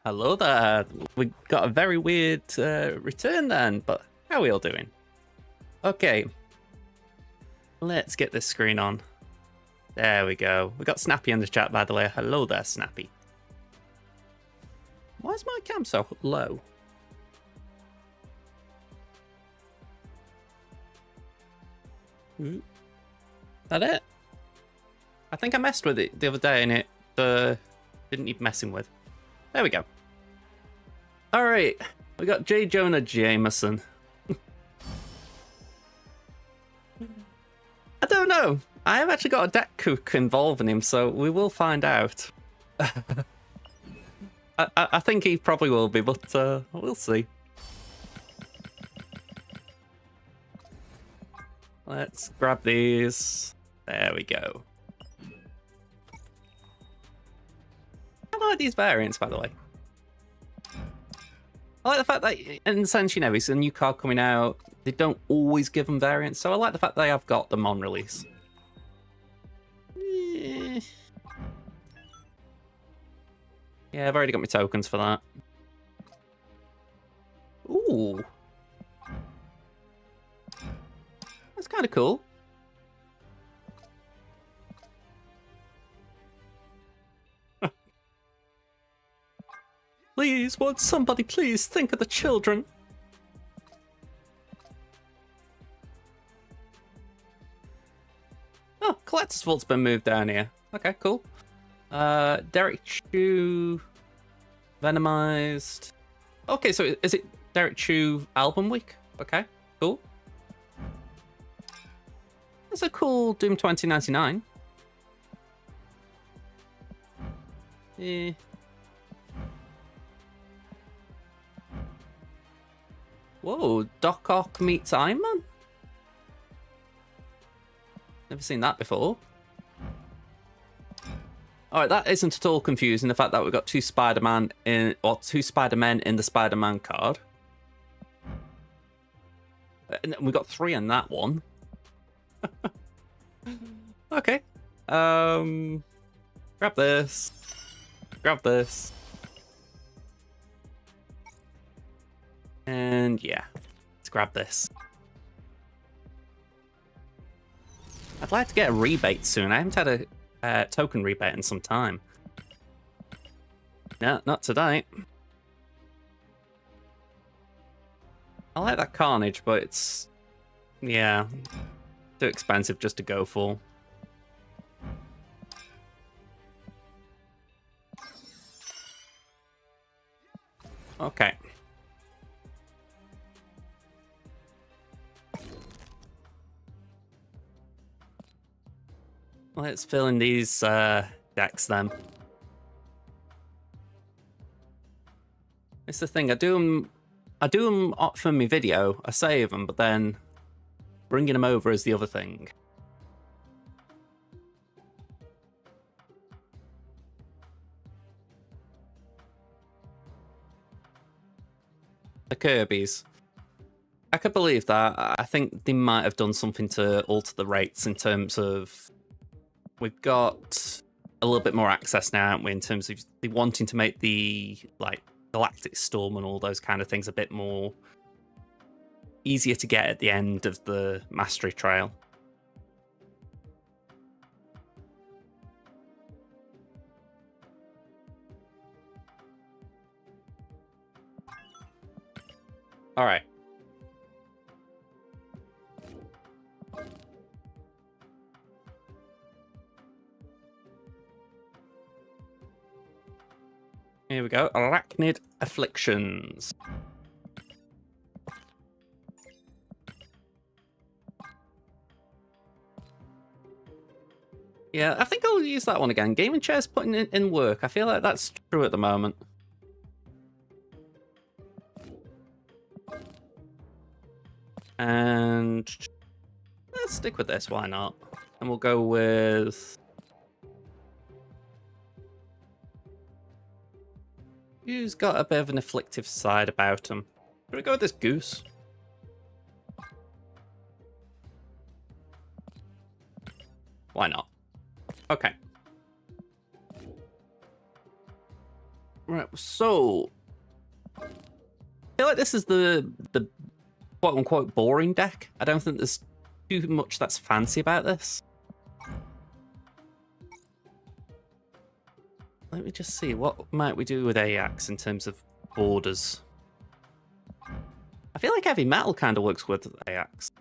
Hello there. We got a very weird return then, but how are we all doing? Okay, let's get this screen on. There we go. We got Snappy in the chat, by the way. Hello there, Snappy. Why is my cam so low? Is that it? I think I messed with it the other day and it didn't need messing with. There we go. All right, we got J. Jonah Jameson. I don't know. I have actually got a deck cook involving him, so we will find out. I think he probably will be, but we'll see. Let's grab these. There we go. I like these variants, by the way. I like the fact that, in a sense, you know, it's a new card coming out. They don't always give them variants, so I like the fact they have got them on release. Yeah, I've already got my tokens for that. Ooh. That's kind of cool. Please, won't somebody please think of the children? Oh, Collector's Vault's been moved down here. Okay, cool. Derek Chew, Venomized. Okay, so is it Derek Chew album week? Okay, cool. That's a cool Doom 2099. Yeah. Whoa, Doc Ock meets Iron Man? Never seen that before. Alright, that isn't at all confusing, the fact that we've got two Spider-Men in the Spider-Man card. And we've got three in that one. Okay. Grab this. Grab this. And yeah, let's grab this. I'd like to get a rebate soon. I haven't had a token rebate in some time. No, not today. I like that Carnage, but it's, yeah, too expensive just to go for. Okay. Let's fill in these decks then. It's the thing, I do them for my video, I save them, but then bringing them over is the other thing. The Kirby's. I could believe that. I think they might have done something to alter the rates in terms of, we've got a little bit more access now, haven't we, in terms of wanting to make the like Galactic Storm and all those kind of things a bit more easier to get at the end of the Mastery Trail. All right. Here we go. Arachnid Afflictions. Yeah, I think I'll use that one again. Gaming Chair's putting in work. I feel like that's true at the moment. And let's stick with this, why not? And we'll go with... who's got a bit of an afflictive side about him? Should we go with this Goose? Why not? Okay. Right, so I feel like this is the quote unquote boring deck. I don't think there's too much that's fancy about this. Let me just see, what might we do with Ajax in terms of borders? I feel like heavy metal kind of works with Ajax.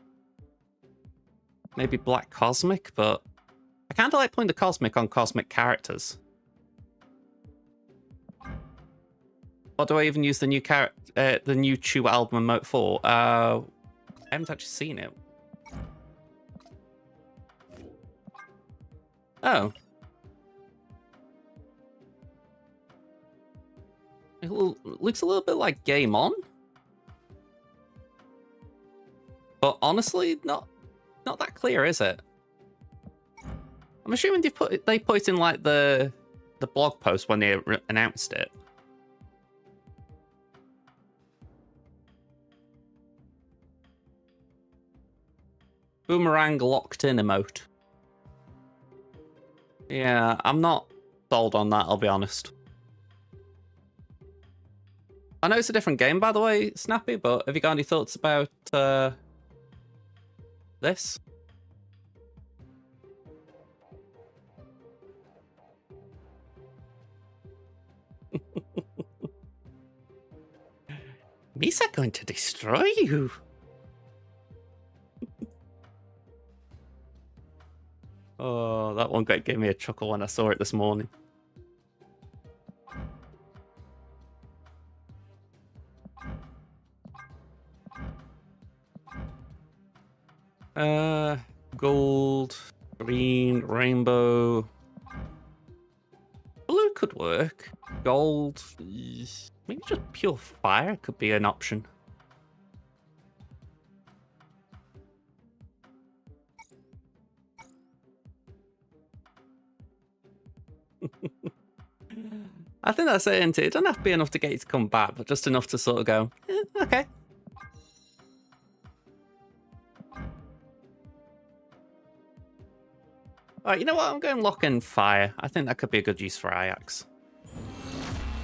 Maybe Black Cosmic, but I kind of like putting the Cosmic on Cosmic characters. Or do I even use the new Chew album emote for? I haven't actually seen it. Oh. It looks a little bit like Game On. But honestly, not that clear, is it? I'm assuming they put it in like the blog post when they announced it. Boomerang locked in emote. Yeah, I'm not sold on that, I'll be honest. I know it's a different game, by the way, Snappy, but have you got any thoughts about this? Misa going to destroy you. Oh, that one gave me a chuckle when I saw it this morning. Gold, green, rainbow. Blue could work. Gold, maybe just pure fire could be an option. I think that's it, isn't it? It doesn't have to be enough to get you to come back, but just enough to sort of go, okay. Alright, you know what? I'm going lock in fire. I think that could be a good use for Ajax.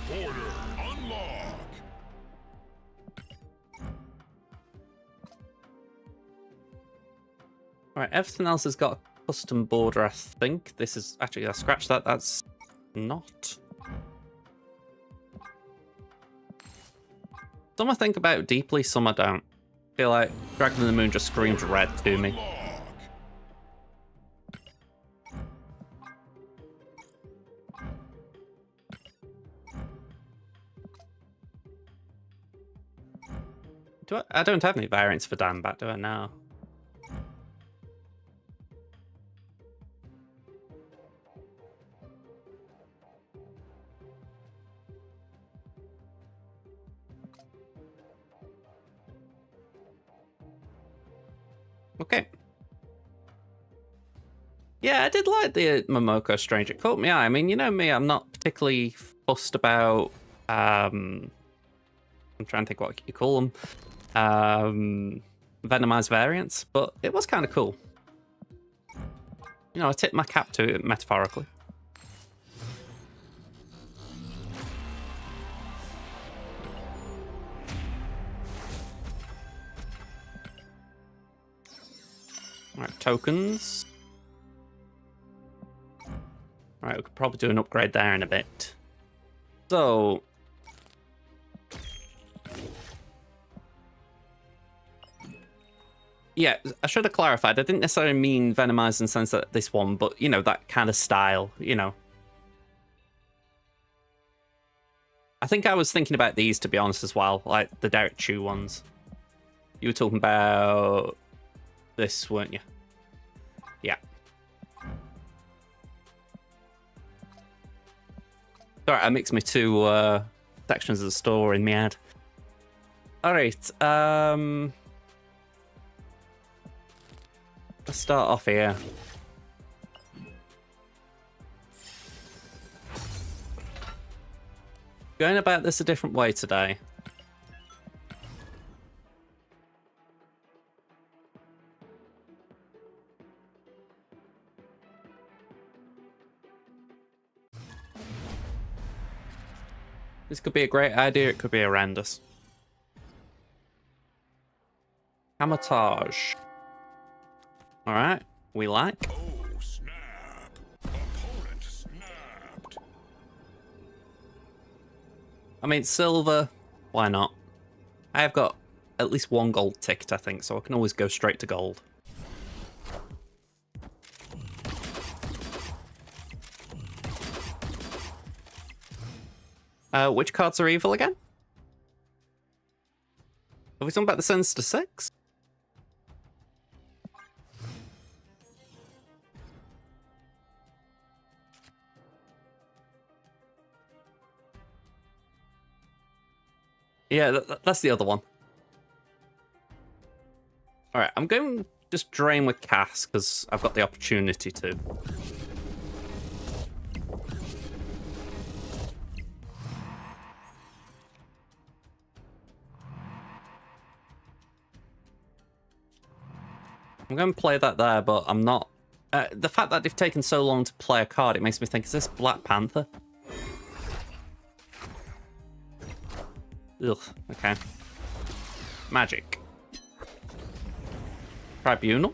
Border unlock. Alright, everything else has got a custom border, I think. This is actually, I scratched that. That's not. Some I think about deeply, some I don't. I feel like Dragon of the Moon just screams red to me. I don't have any variants for Dambat, do I now? Okay. Yeah, I did like the Momoko Strange. It caught me eye. I mean, you know me, I'm not particularly fussed about I'm trying to think what you call them. Venomized variants, but it was kind of cool. You know, I tip my cap to it metaphorically. Alright, tokens. Alright, we could probably do an upgrade there in a bit. So yeah, I should have clarified. I didn't necessarily mean Venomized in the sense that this one, but, you know, that kind of style, you know. I think I was thinking about these, to be honest, as well, like the Derek Chew ones. You were talking about this, weren't you? Yeah. Sorry, I mixed my two sections of the store in my head. Alright, let's start off here. Going about this a different way today. This could be a great idea, it could be horrendous. Camotage. Alright, we like. Oh, snap. Opponent snapped. I mean, silver, why not? I have got at least one gold ticket, I think, so I can always go straight to gold. Which cards are evil again? Have we talking about the Sinister Six? Yeah, that's the other one. Alright, I'm going to just drain with cast because I've got the opportunity to. I'm going to play that there, but I'm not. The fact that they've taken so long to play a card, it makes me think, is this Black Panther? Ugh, okay. Magic. Tribunal?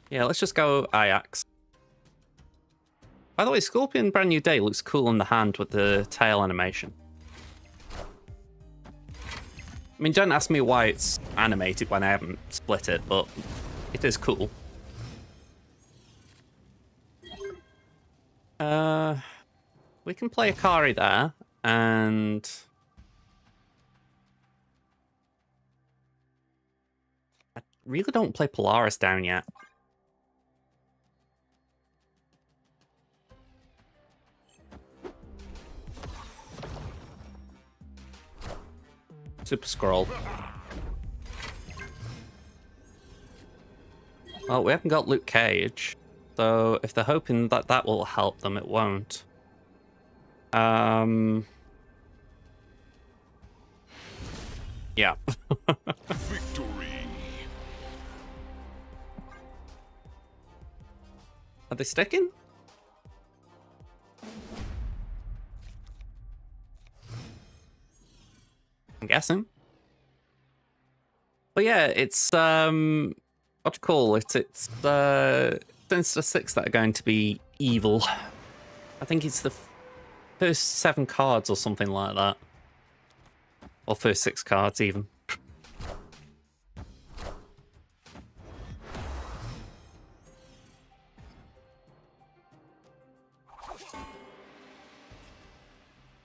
Yeah, let's just go Ajax. By the way, Scorpion Brand New Day looks cool in the hand with the tail animation. I mean, don't ask me why it's animated when I haven't split it, but it is cool. We can play Akari there, and I really don't play Polaris down yet. Super Scroll. Well, we haven't got Luke Cage, so if they're hoping that that will help them, it won't. Yeah. Victory. Are they sticking? I'm guessing. But yeah, it's what do you call it? It's Sinister Six that are going to be evil. I think it's the first 7 cards or something like that. Or first 6 cards even.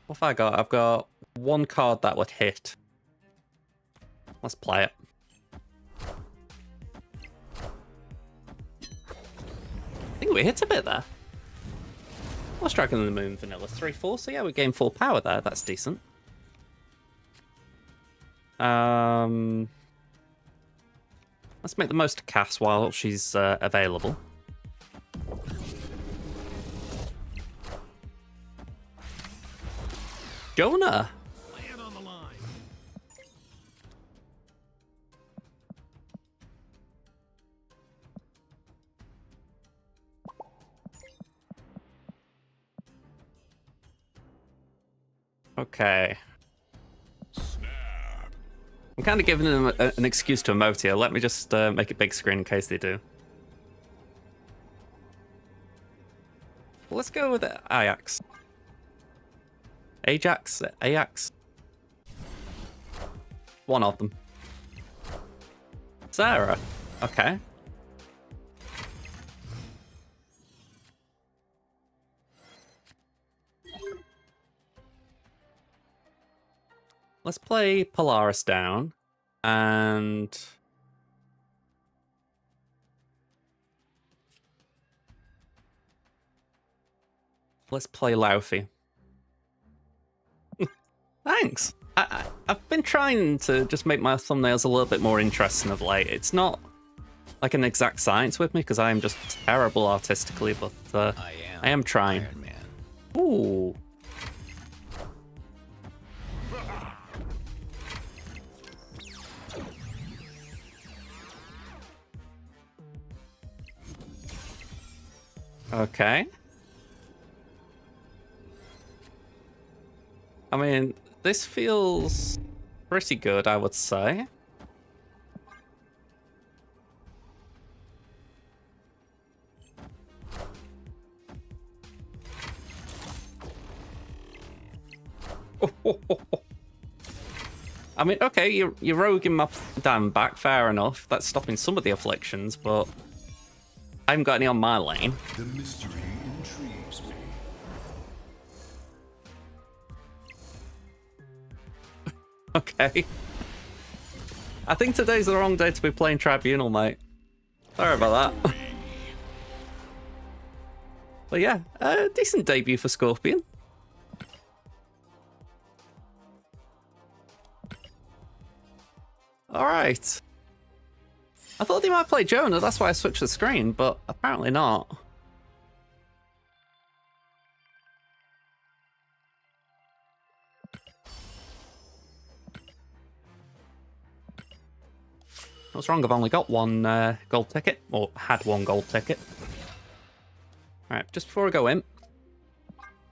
What have I got? I've got 1 card that would hit. Let's play it. I think we hit a bit there. What's Dragon in the Moon vanilla? 3-4, so yeah, we gained 4 power there. That's decent. Let's make the most of Cass while she's available. Jonah! Land on the line. Okay. Snap. I'm kind of giving them an excuse to emote here. Let me just make it big screen in case they do. Let's go with Ajax. Ajax. One of them. Sarah. Okay. Let's play Polaris down, and let's play Laufey. Thanks. I've been trying to just make my thumbnails a little bit more interesting of late. It's not like an exact science with me because I am just terrible artistically, but I am trying. Iron Man. Ooh. Okay. I mean, this feels pretty good, I would say. I mean, okay, you're roguing my damn back, fair enough. That's stopping some of the afflictions, but I haven't got any on my lane. The mystery intrigues me. Okay. I think today's the wrong day to be playing Tribunal, mate. Sorry about that. But yeah, decent debut for Scorpion. Alright. I thought they might play Jonah, that's why I switched the screen, but apparently not. What's wrong? I've only got one gold ticket, or had one gold ticket. Alright, just before I go in,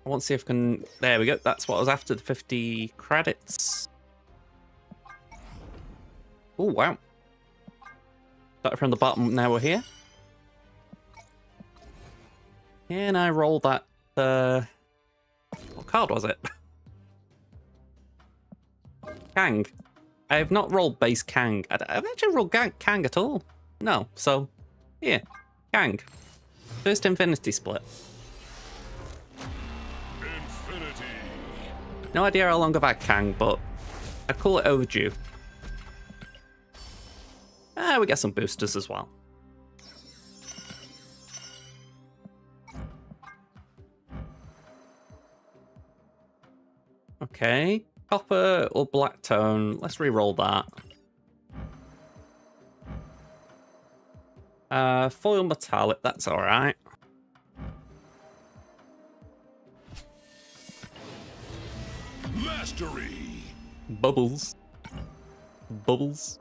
I want to see if I can... There we go, that's what I was after, the 50 credits. Oh, wow. Started from the bottom, now we're here. Can I roll that... What card was it? Kang. I have not rolled base Kang. I've actually rolled Kang at all. No, so... Here. Kang. First Infinity Split. Infinity. No idea how long I've had Kang, but I'd call it overdue. We get some boosters as well. Okay. Copper or black tone. Let's re-roll that. Foil metallic, that's alright. Mastery. Bubbles. Bubbles.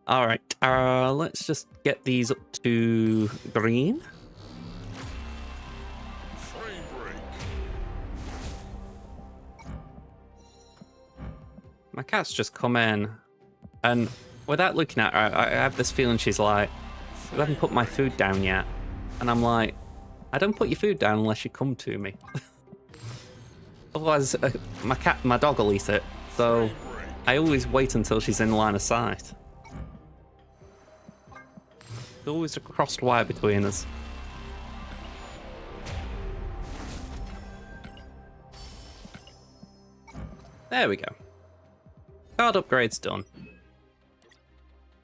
Alright, let's just get these up to green. Frame break. My cat's just come in, and without looking at her, I have this feeling she's like, you haven't put my food down yet. And I'm like, I don't put your food down unless you come to me. Otherwise, my dog will eat it. So I always wait until she's in line of sight. There's always a crossed wire between us. There we go. Card upgrade's done.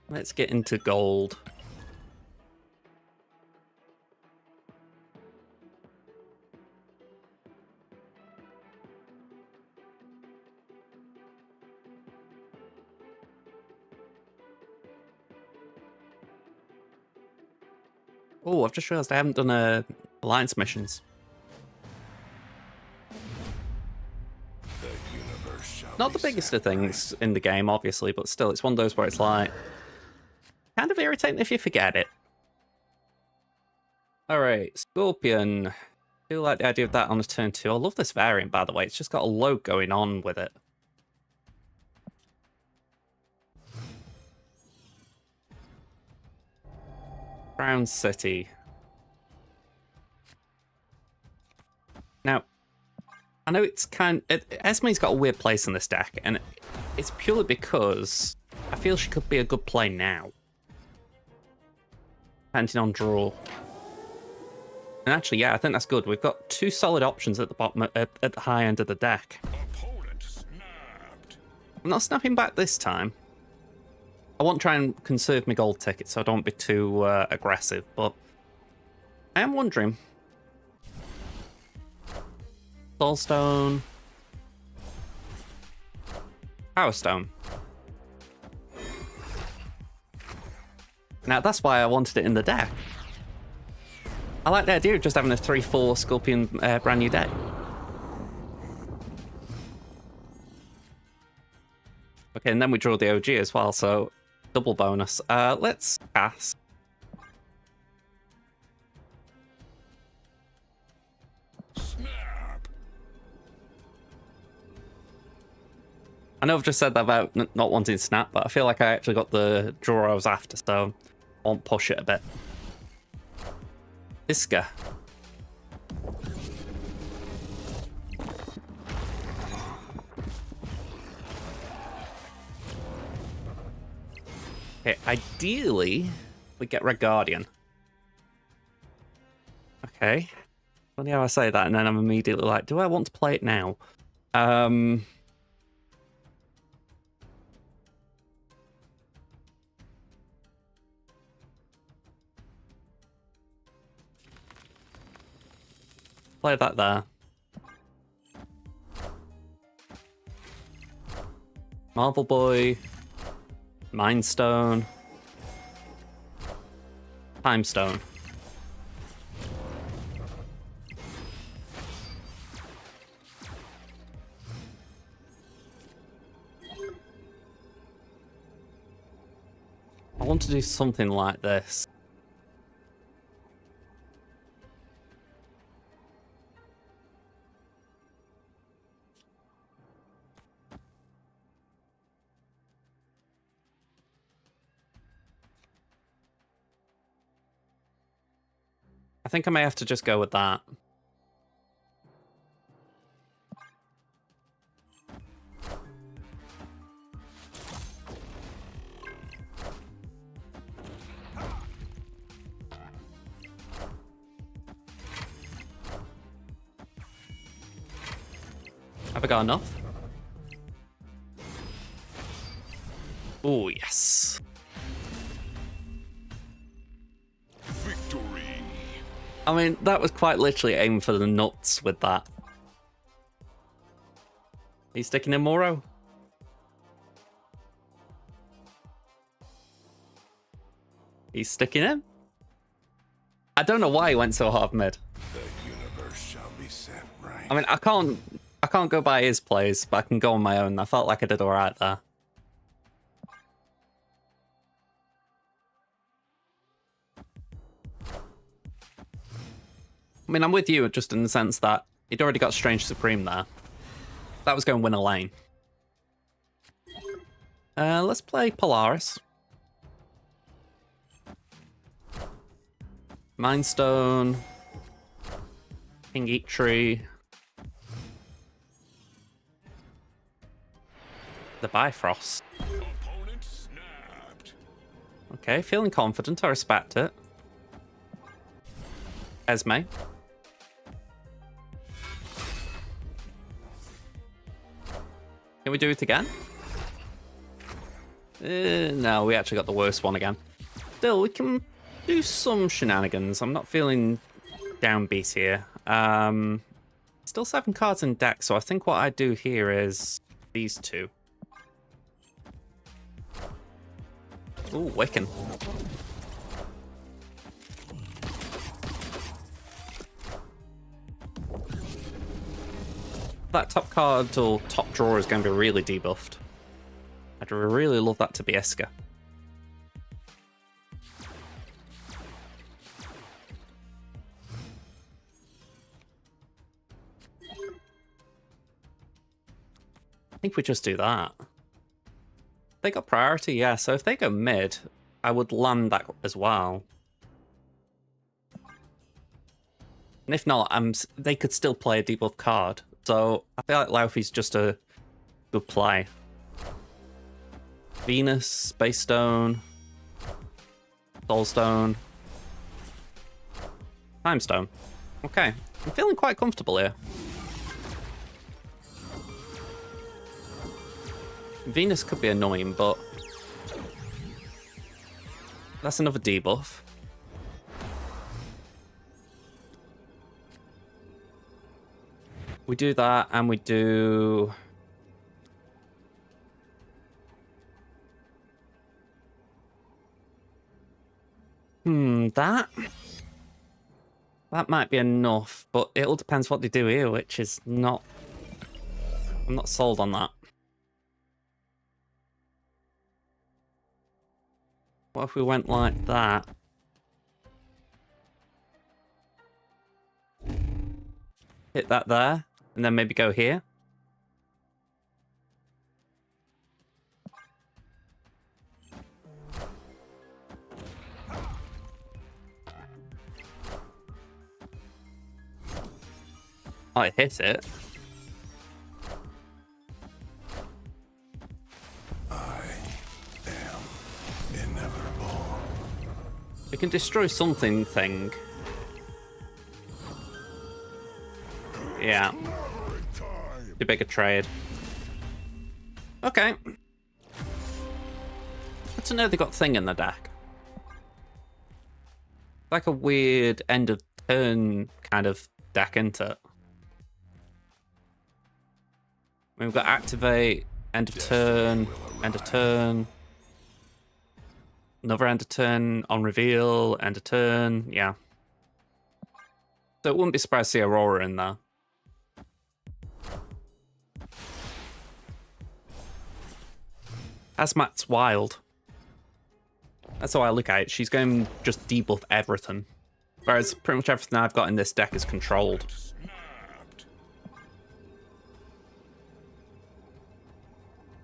Let's get into gold. Oh, I've just realised I haven't done alliance missions. The universe shall Not be the biggest of set things in the game, obviously, but still, it's one of those where it's like, kind of irritating if you forget it. Alright, Scorpion. Feel like the idea of that on a turn 2. I love this variant, by the way. It's just got a load going on with it. Crown City. Now, I know it's Esme's got a weird place in this deck, and it's purely because I feel she could be a good play now. Depending on draw. And actually, yeah, I think that's good. We've got two solid options at the bottom, at the high end of the deck. Opponent snapped. I'm not snapping back this time. I want to try and conserve my gold ticket so I don't be too aggressive, but I am wondering. Soulstone. Power Stone. Now, that's why I wanted it in the deck. I like the idea of just having a 3-4 Scorpion brand new deck. Okay, and then we draw the OG as well, so Double bonus. Let's cast. Snap. I know I've just said that about not wanting snap, but I feel like I actually got the draw I was after, so I won't push it a bit. Iska. Okay, ideally, we get Red Guardian. Okay. Funny how I say that, and then I'm immediately like, do I want to play it now? Play that there. Marble Boy. Mind Stone. Time Stone. I want to do something like this. I think I may have to just go with that. Have I got enough? Oh, yes. Victory. I mean, that was quite literally aiming for the nuts with that. He's sticking in Moro. He's sticking in. I don't know why he went so hard mid. The universe shall be set right. I mean, I can't go by his plays, but I can go on my own. I felt like I did all right there. I mean, I'm with you just in the sense that he'd already got Strange Supreme there. That was going to win a lane. Let's play Polaris. Mind Stone. King Eat Tree. The Bifrost. Opponent snapped. Okay, feeling confident. I respect it. Esme. Can we do it again? No, we actually got the worst one again. Still, we can do some shenanigans. I'm not feeling downbeat here. Still 7 cards in deck, so I think what I do here is these two. Ooh, Wiccan. That top card or top drawer is going to be really debuffed. I'd really love that to be Iska. I think we just do that. They got priority, yeah, so if they go mid, I would land that as well. And if not, they could still play a debuff card. So I feel like Laufey's just a good play. Venus, Space Stone, Soul Stone, Time Stone. Okay, I'm feeling quite comfortable here. Venus could be annoying, but that's another debuff. We do that, and we do... that might be enough, but it all depends what they do here, which is not... I'm not sold on that. What if we went like that? Hit that there, and then maybe go here. Oh, it hit it. I am inevitable. We can destroy something thing. Yeah. Too big a trade. Okay. Good to know they got thing in the deck. Like a weird end of turn kind of deck, isn't it? We've got activate, end of turn, end of turn. Another end of turn on reveal, end of turn, yeah. So it wouldn't be surprised to see Aurora in there. Hazmat's wild. That's how I look at it. She's going to just debuff everything. Whereas pretty much everything I've got in this deck is controlled.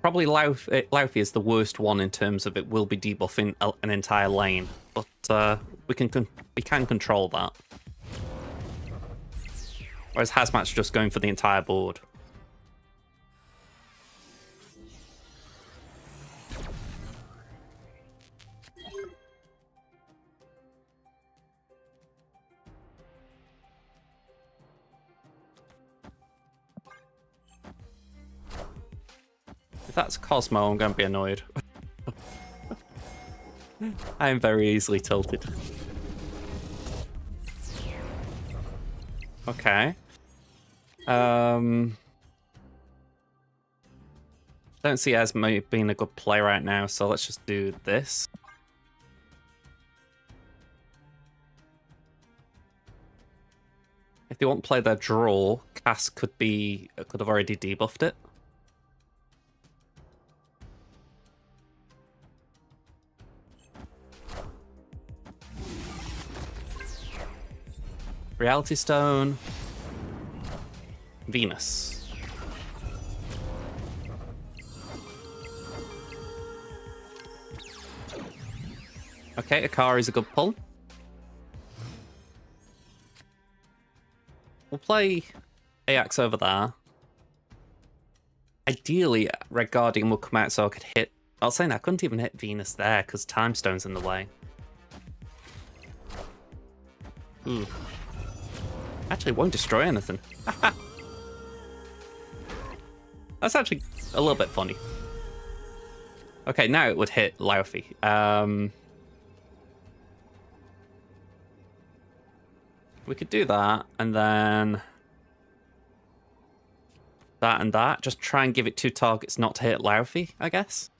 Probably Laufey is the worst one in terms of it will be debuffing an entire lane, but we can control that. Whereas Hazmat's just going for the entire board. If that's Cosmo, I'm going to be annoyed. I am very easily tilted. Okay. Don't see Esme being a good play right now, so let's just do this. If they won't play their draw, Cass could have already debuffed it. Reality Stone. Venus. Okay, Akari is a good pull. We'll play Ajax over there. Ideally, Red Guardian will come out so I could hit... I was saying I couldn't even hit Venus there because Time Stone's in the way. Actually, it won't destroy anything. That's actually a little bit funny. Okay, now it would hit Laufey. We could do that, and then that and that. Just try and give it 2 targets not to hit Laufey, I guess.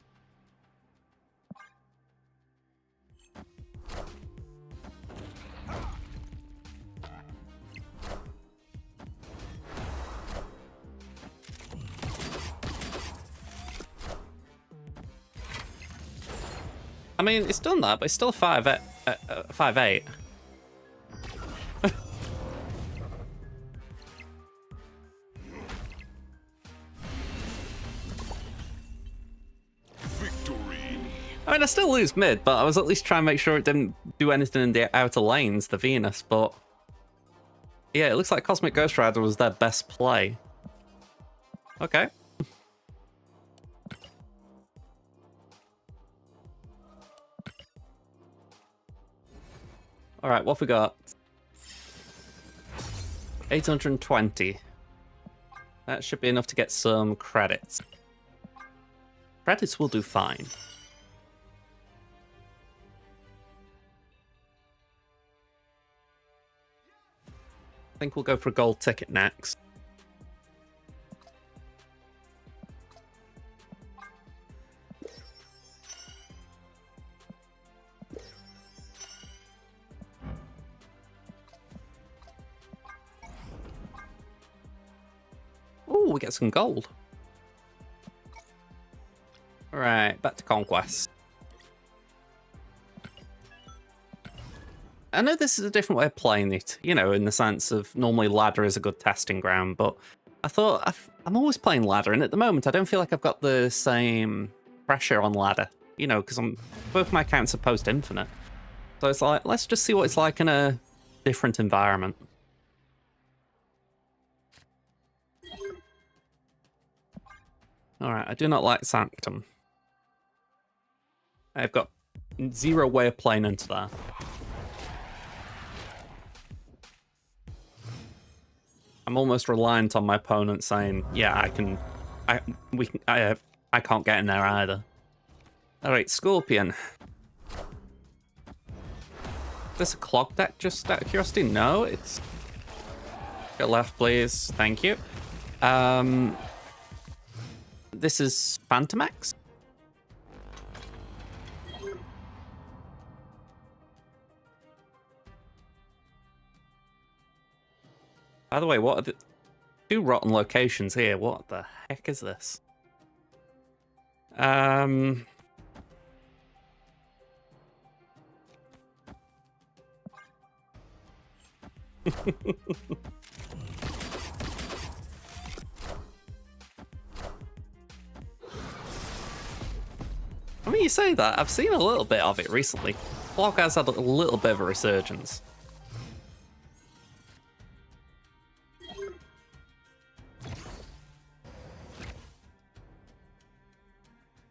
I mean, it's done that, but it's still 5-8. I mean, I still lose mid, but I was at least trying to make sure it didn't do anything in the outer lanes, the Venus, but... Yeah, it looks like Cosmic Ghost Rider was their best play. Okay. Alright, what have we got? 820. That should be enough to get some credits. Credits will do fine. I think we'll go for a gold ticket next. Ooh, we get some gold. Alright, back to Conquest. I know this is a different way of playing it, you know, in the sense of normally ladder is a good testing ground, but I thought I'm always playing ladder, and at the moment I don't feel like I've got the same pressure on ladder, you know, because both my accounts are post-infinite. So it's like, let's just see what it's like in a different environment. Alright, I do not like Sanctum. I've got zero way of playing into that. I'm almost reliant on my opponent saying, yeah, I can't get in there either. Alright, Scorpion. Is this a clog deck, just out of curiosity? No, it's... Go left, please. Thank you. This is Phantomax? By the way, what are the... Two rotten locations here. What the heck is this? I mean, you say that. I've seen a little bit of it recently. Clog has had a little bit of a resurgence.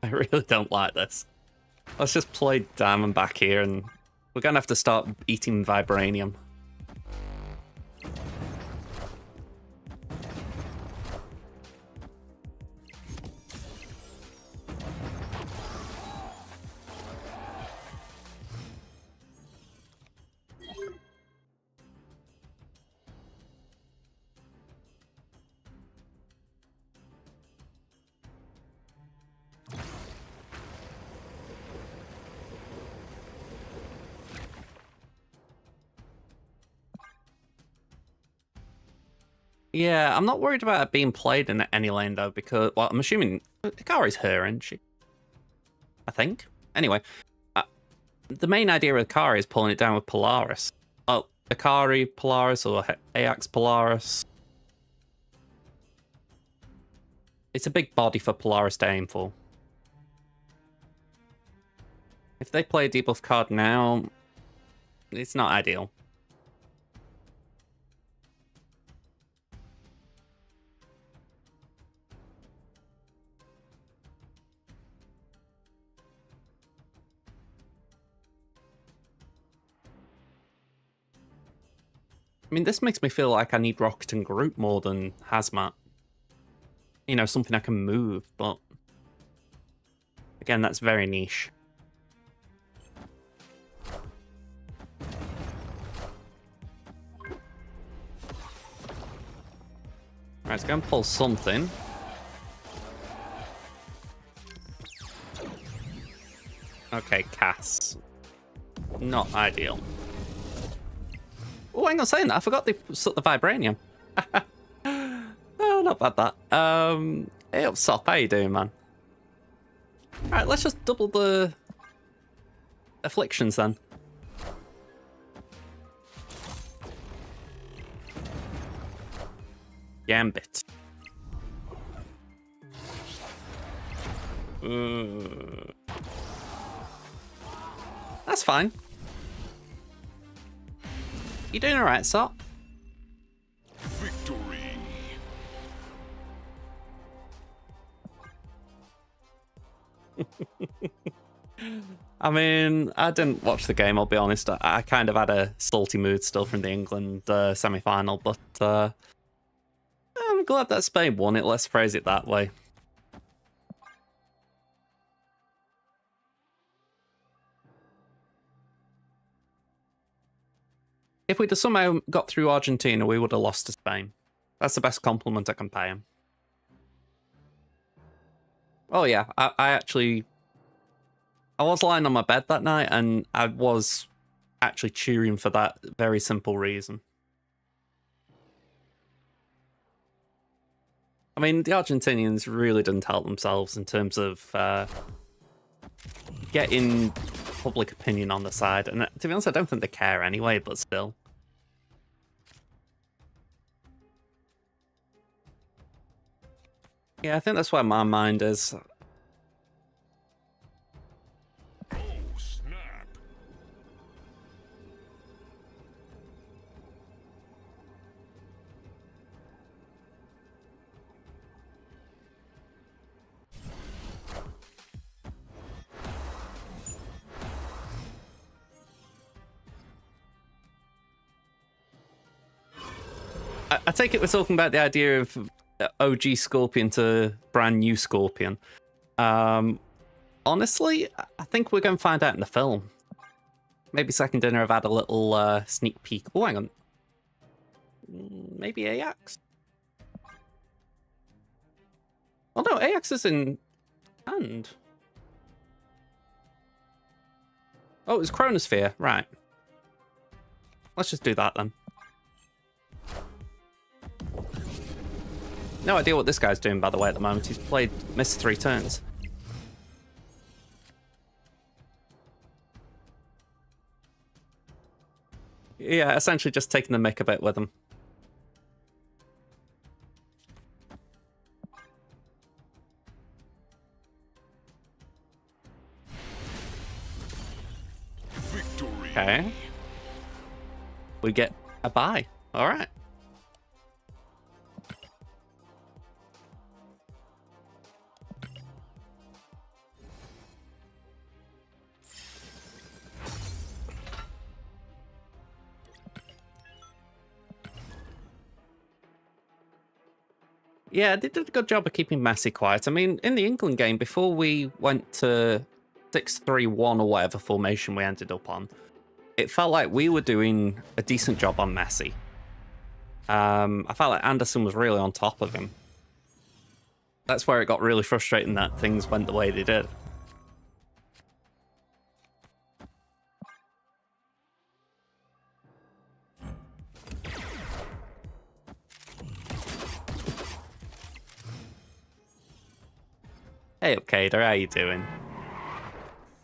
I really don't like this. Let's just play Diamond back here, and we're gonna have to start eating Vibranium. Yeah, I'm not worried about it being played in any lane though, because, well, I'm assuming Hikari's her, isn't she? I think. Anyway, the main idea of Hikari is pulling it down with Polaris. Oh, Hikari Polaris or Ajax Polaris. It's a big body for Polaris to aim for. If they play a debuff card now, it's not ideal. I mean, this makes me feel like I need Rocket and Groot more than Hazmat. You know, something I can move, but... Again, that's very niche. Right, let's go and pull something. Okay, Cass. Not ideal. Oh, hang on, saying that, I forgot they put the Vibranium. Oh, not bad that. Hey up, Sop, how you doing, man? Alright, let's just double the Afflictions then. Gambit. That's fine. You doing alright, Sop? Victory. I mean, I didn't watch the game, I'll be honest. I kind of had a salty mood still from the England semi-final, but I'm glad that Spain won it, let's phrase it that way. If we'd have somehow got through Argentina, we would have lost to Spain. That's the best compliment I can pay him. Oh yeah, I was lying on my bed that night, and I was actually cheering for that very simple reason. I mean, the Argentinians really didn't help themselves in terms of getting public opinion on the side. And to be honest, I don't think they care anyway, but still. Yeah, I think that's where my mind is. Oh, snap. I take it we're talking about the idea of OG Scorpion to brand new Scorpion. Honestly, I think we're going to find out in the film. Maybe Second Dinner have had a little sneak peek. Oh, hang on. Maybe Ajax? Oh no, Ajax is in hand. Oh, it was Chronosphere. Right. Let's just do that then. No idea what this guy's doing, by the way, at the moment. He's missed 3 turns. Yeah, essentially just taking the mick a bit with him. Victory. Okay. We get a bye. All right. Yeah, they did a good job of keeping Messi quiet. I mean, in the England game, before we went to 6-3-1 or whatever formation we ended up on, it felt like we were doing a decent job on Messi. I felt like Anderson was really on top of him. That's where it got really frustrating that things went the way they did. Hey, Kader, how you doing?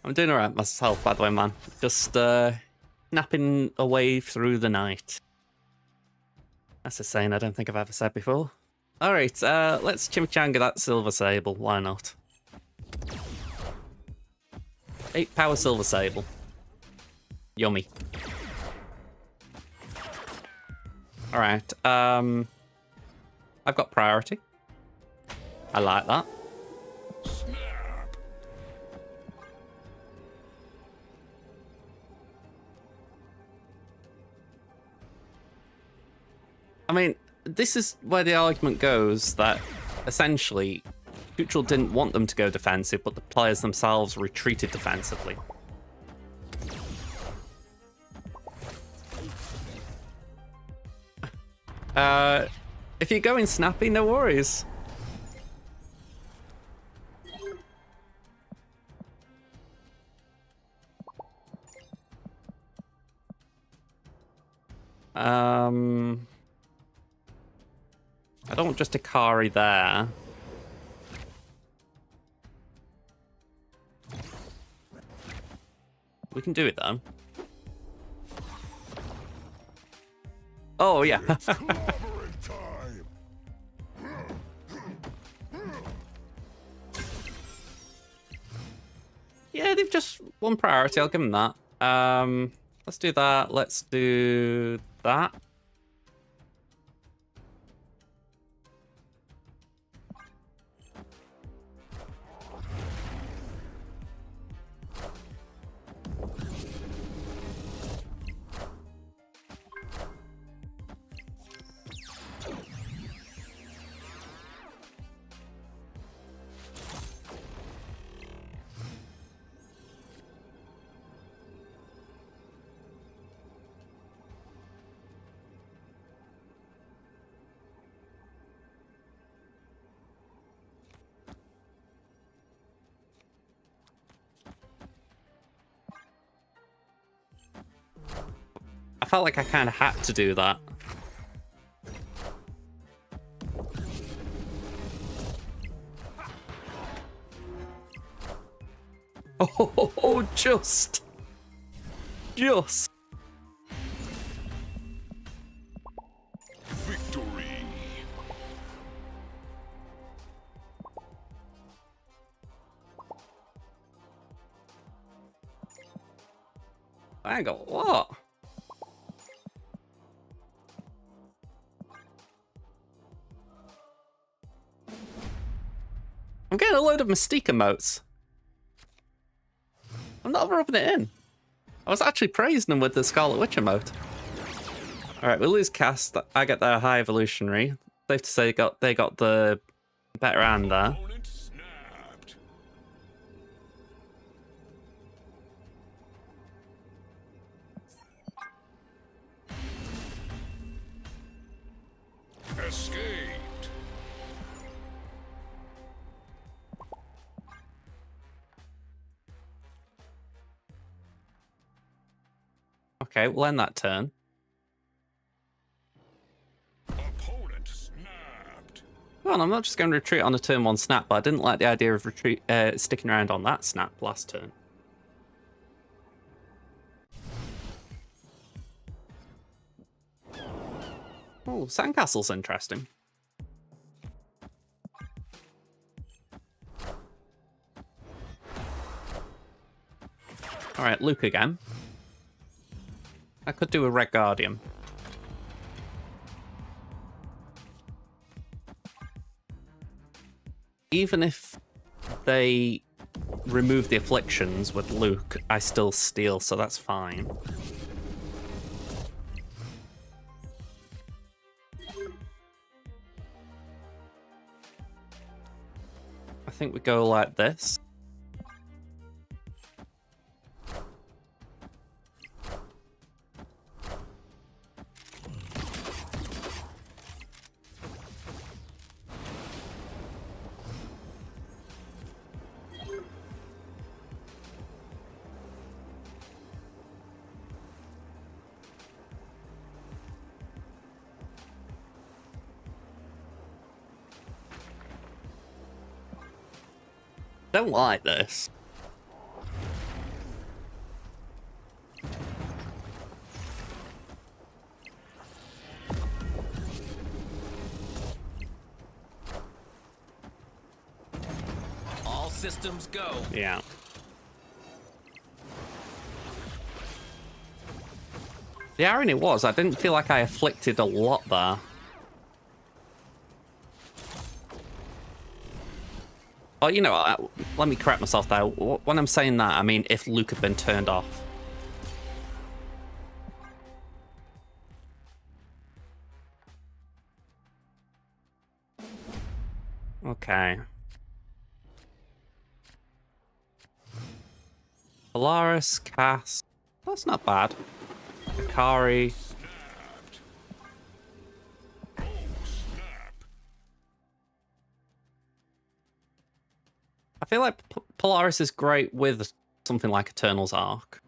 I'm doing alright myself, by the way, man. Just napping away through the night. That's a saying I don't think I've ever said before. Alright, let's chimichanga that Silver Sable. Why not? 8 power Silver Sable. Yummy. Alright, I've got priority. I like that. Snap. I mean, this is where the argument goes that essentially Tuchel didn't want them to go defensive, but the players themselves retreated defensively. If you're going snappy, no worries. I don't want just Ikari there. We can do it though. Oh yeah. Clobbering time. Yeah, they've just one priority. I'll give them that. Let's do that. Let's do that. I felt like I kind of had to do that. Oh, just. Just. Victory. Hang on, what? I'm getting a load of Mystique emotes. I'm not rubbing it in. I was actually praising them with the Scarlet Witch emote. Alright, we lose cast. I get their high evolutionary. Safe to say they got the better hand there. Opponent snapped. Escaped. Okay, we'll end that turn. Opponent snapped. Well, I'm not just going to retreat on a turn 1 snap, but I didn't like the idea of sticking around on that snap last turn. Oh, Sandcastle's interesting. Alright, Luke again. I could do a Red Guardian. Even if they remove the afflictions with Luke, I still steal, so that's fine. I think we go like this. Don't like this. All systems go. Yeah. The irony was, I didn't feel like I afflicted a lot there. Oh, you know, let me correct myself there. When I'm saying that, I mean if Luke had been turned off. Okay. Polaris, Cass. That's not bad. Akari. Snapped. Oh, snap. I feel like Polaris is great with something like Eternal's Arc.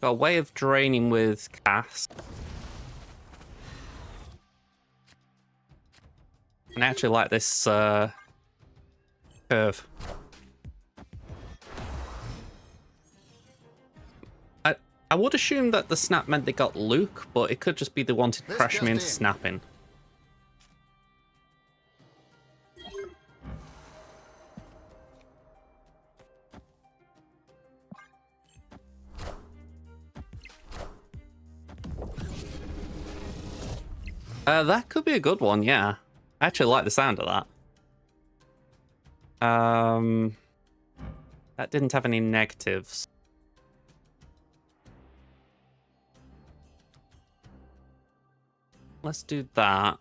Got a way of draining with Cass. And I actually like this curve. I would assume that the snap meant they got Luke, but it could just be they wanted to crash me into snapping. That could be a good one, yeah. I actually like the sound of that. That didn't have any negatives. Let's do that.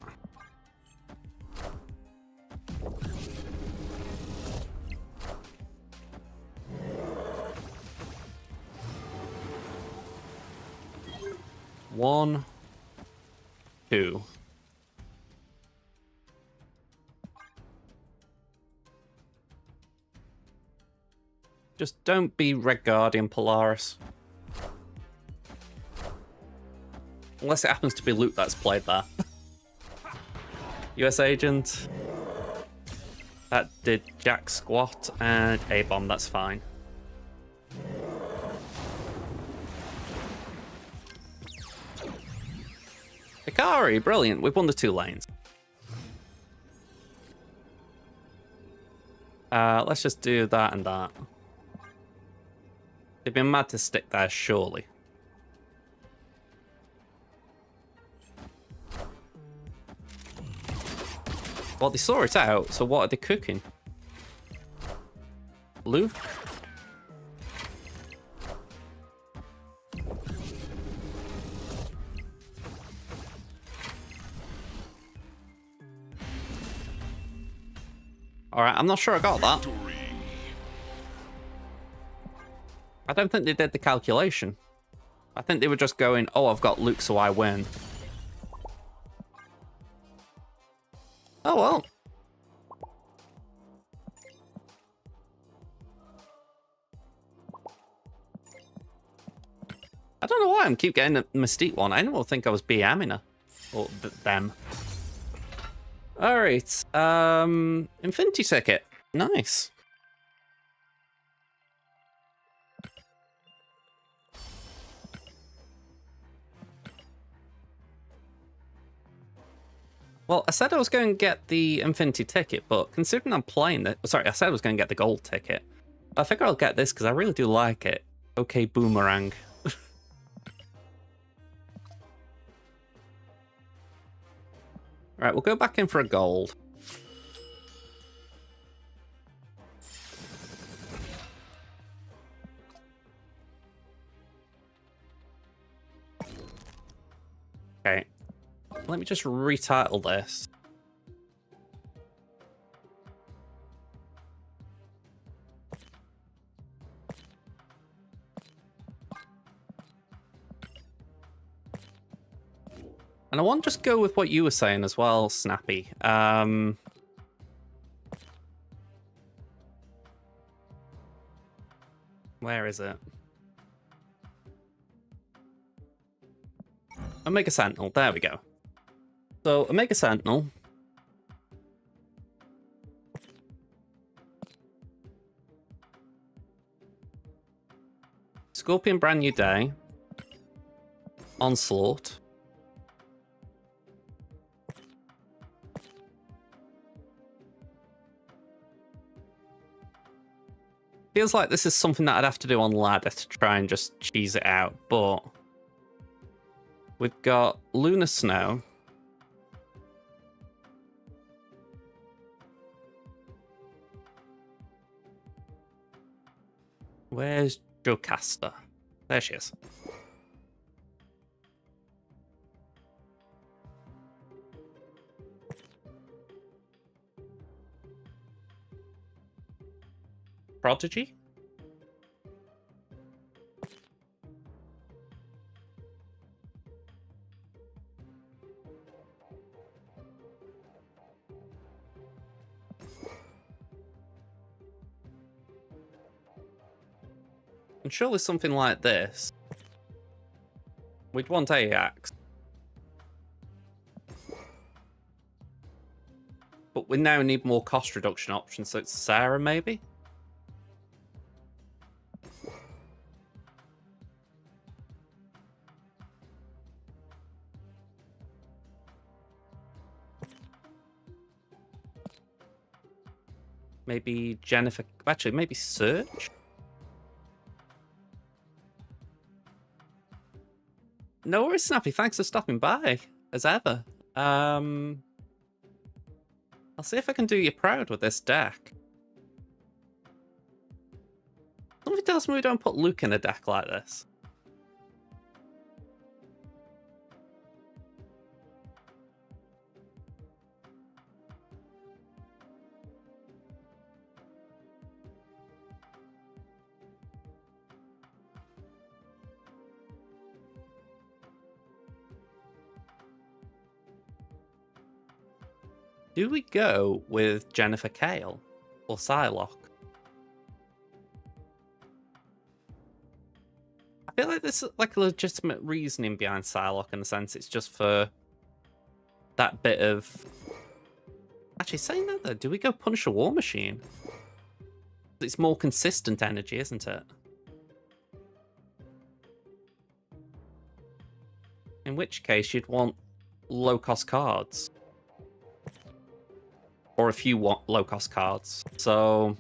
One, two. Just don't be Red Guardian, Polaris. Unless it happens to be Luke that's played there. US Agent. That did Jack Squat and A-Bomb, that's fine. Akari, brilliant. We've won the 2 lanes. Let's just do that and that. They'd be mad to stick there, surely. Well, they saw it out, so what are they cooking? Luke? Alright, I'm not sure I got that. I don't think they did the calculation. I think they were just going, oh, I've got Luke, so I win. Oh, well. I don't know why I keep getting the Mystique one. I don't think I was BMing her. Or them. Alright. Infinity ticket. Nice. Well, I said I was going to get the Infinity ticket, but considering I'm playing it... Sorry, I said I was going to get the gold ticket. I figure I'll get this because I really do like it. Okay, boomerang. Right, we'll go back in for a gold. Okay. Let me just retitle this. And I want to just go with what you were saying as well, Snappy. Where is it? Omega Sentinel, there we go. So, Omega Sentinel. Scorpion Brand New Day. Onslaught. Feels like this is something that I'd have to do on ladder to try and just cheese it out, but we've got Lunar Snow. Where's Jocasta? There she is. Prodigy? And surely something like this. We'd want Ajax. But we now need more cost reduction options, so it's Sarah maybe? Maybe Jennifer... Actually, maybe Search? No worries, Snappy. Thanks for stopping by, as ever. I'll see if I can do you proud with this deck. Something tells me we don't put Luke in a deck like this. Do we go with Jennifer Kale or Psylocke? I feel like there's like a legitimate reasoning behind Psylocke in the sense it's just for that bit of... Actually, saying that though, do we go Punisher War Machine? It's more consistent energy, isn't it? In which case you'd want low-cost cards. Or a few low-cost cards. So...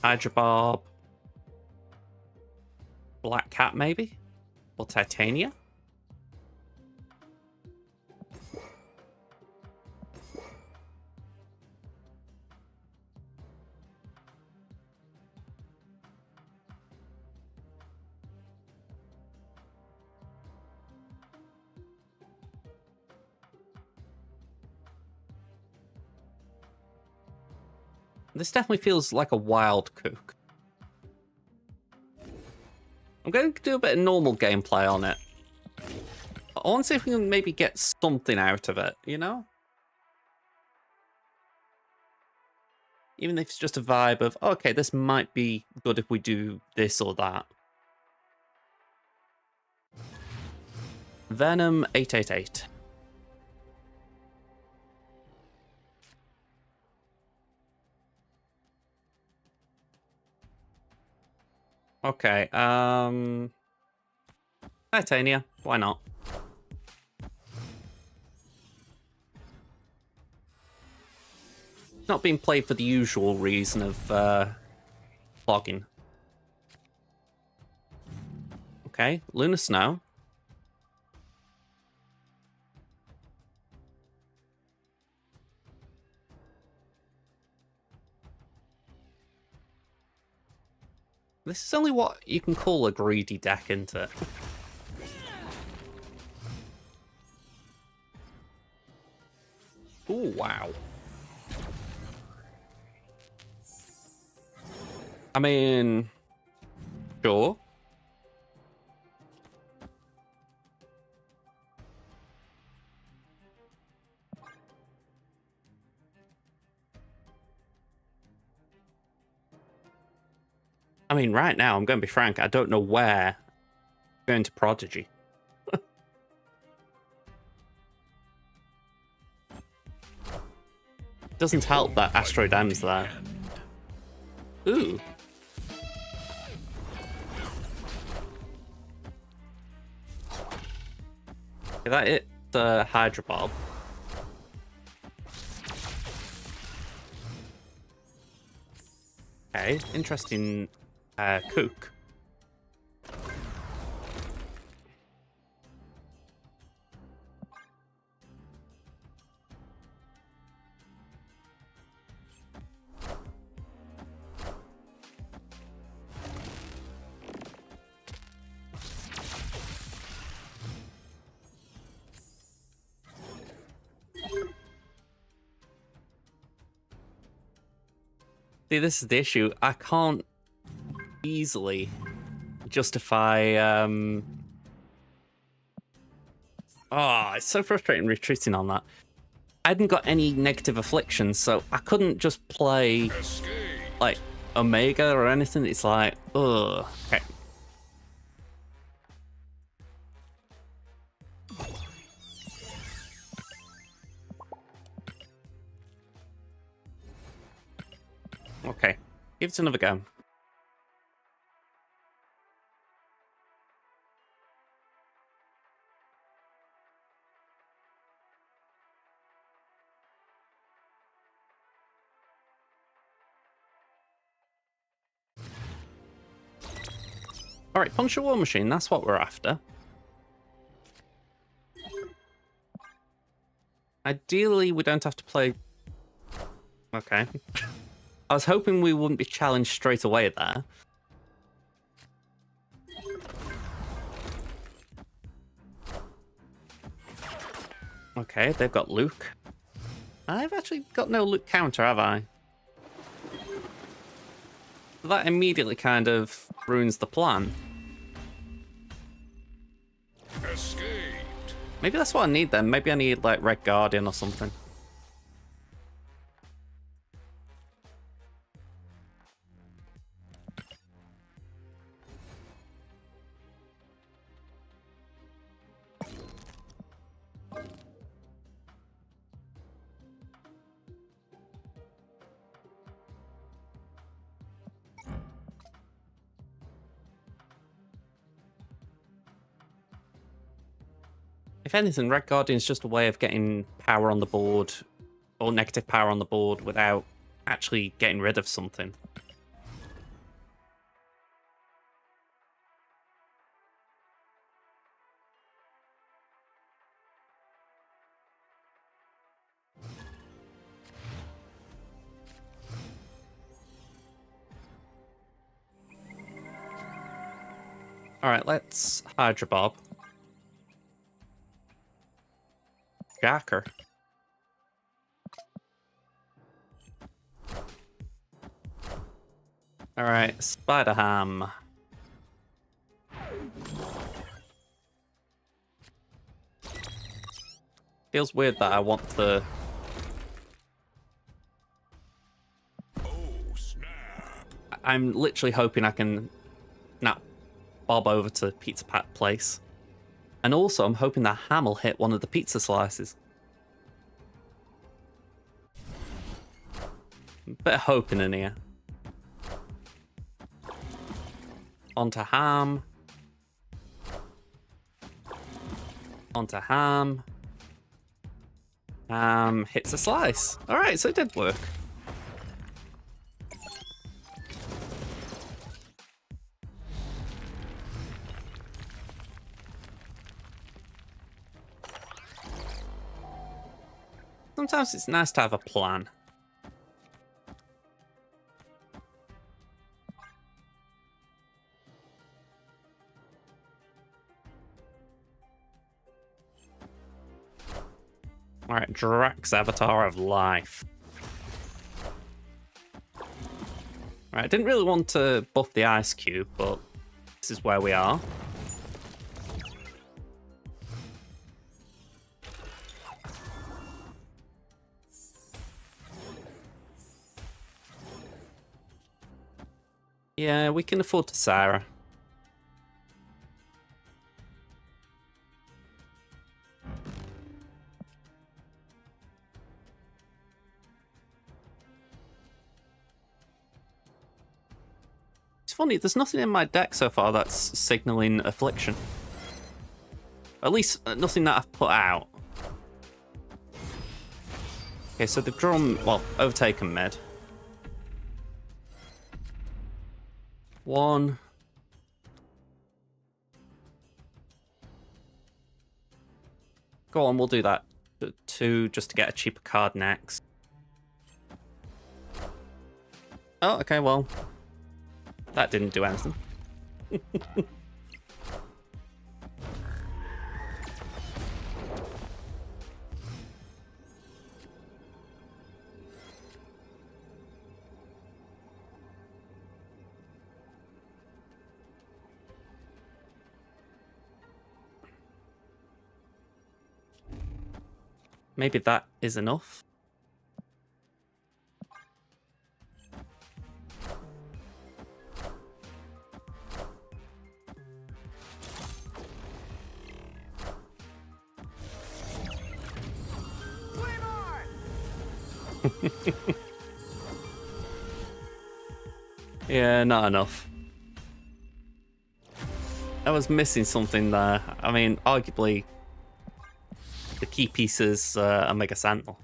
Hydra Barb. Black Cat, maybe? Or Titania? This definitely feels like a wild cook. I'm going to do a bit of normal gameplay on it. I want to see if we can maybe get something out of it, you know? Even if it's just a vibe of, okay, this might be good if we do this or that. Venom 888. Okay, Titania, why not? Not being played for the usual reason of clogging. Okay, Lunar Snow. This is only what you can call a greedy deck, isn't it? Oh, wow. I mean, sure. I mean, right now, I'm going to be frank, I don't know where I'm going to Prodigy. Doesn't help that Asteroid M's there. Ooh. Is that it? The Hydra Bob. Okay, interesting cook. See, this is the issue. I can't easily justify... Oh, it's so frustrating retreating on that. I hadn't got any negative afflictions, so I couldn't just play, like, Omega or anything. It's like, ugh. Okay. Okay, give it another go. Alright, Puncture War Machine, that's what we're after. Ideally, we don't have to play... Okay. I was hoping we wouldn't be challenged straight away there. Okay, they've got Luke. I've actually got no Luke counter, have I? That immediately kind of ruins the plan. Escaped. Maybe that's what I need then. Maybe I need, like, Red Guardian or something. If anything, Red Guardian is just a way of getting power on the board, or negative power on the board, without actually getting rid of something. Alright, let's Hydra Bob. Jacker. Alright, Spider Ham. Feels weird that I want the... Oh, snap. I'm literally hoping I can snap Bob over to Pizza Pat place. And also, I'm hoping that Ham will hit one of the pizza slices. Bit of hoping in here. Onto Ham. Onto Ham. Ham hits a slice. Alright, so it did work. Sometimes it's nice to have a plan. Alright, Drax, Avatar of Life. Alright, I didn't really want to buff the Ice Cube, but this is where we are. Yeah, we can afford to Sarah. It's funny, there's nothing in my deck so far that's signaling Affliction. At least nothing that I've put out. Okay, so they've drawn, well, overtaken mid. One. Go on, we'll do that. Two, just to get a cheaper card next. Oh, okay, well. That didn't do anything. Maybe that is enough. Yeah, not enough. I was missing something there. I mean, arguably, the key piece is Omega Sentinel.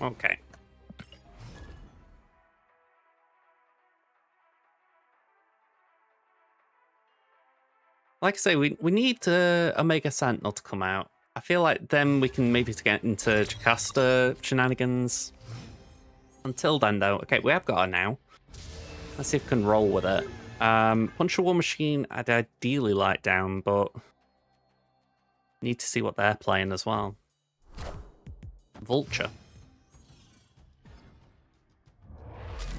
Okay. Like I say, we need Omega Sentinel to come out. I feel like then we can maybe get into Jocasta shenanigans. Until then, though, okay, we have got her now. Let's see if we can roll with it. Puncture War Machine, I'd ideally like down, but need to see what they're playing as well. Vulture.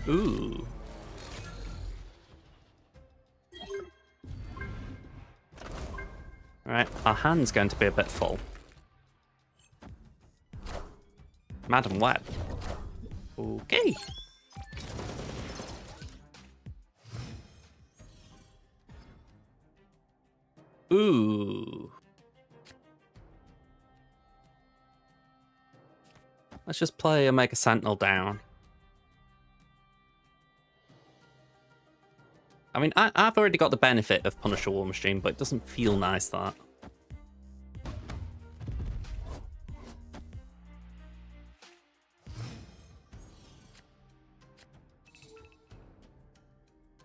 Ooh. Alright, our hand's going to be a bit full. Madam Web. Okay. Ooh. Let's just play Omega Sentinel down. I mean, I've already got the benefit of Punisher War Machine, but it doesn't feel nice, that.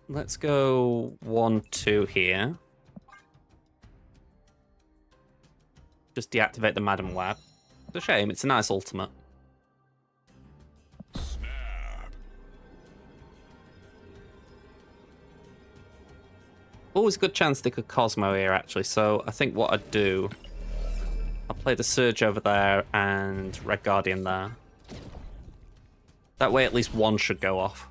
Let's go 1-2 here. Just deactivate the Madam Web. It's a shame, it's a nice ultimate. Snap. Always a good chance they could Cosmo here, actually, so I think what I'd do... I'll play the Surge over there and Red Guardian there. That way at least one should go off.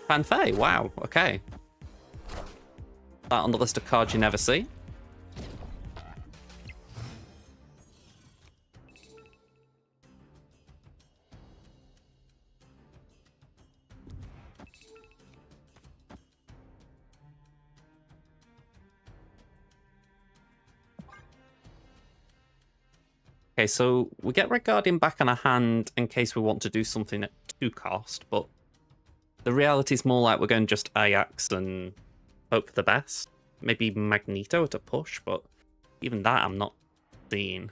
Fanfei, wow, okay. That on the list of cards you never see. Okay, so we get Red Guardian back on our hand in case we want to do something at 2 cost, but the reality is more like we're going just Ajax and hope for the best. Maybe Magneto to push, but even that I'm not seeing.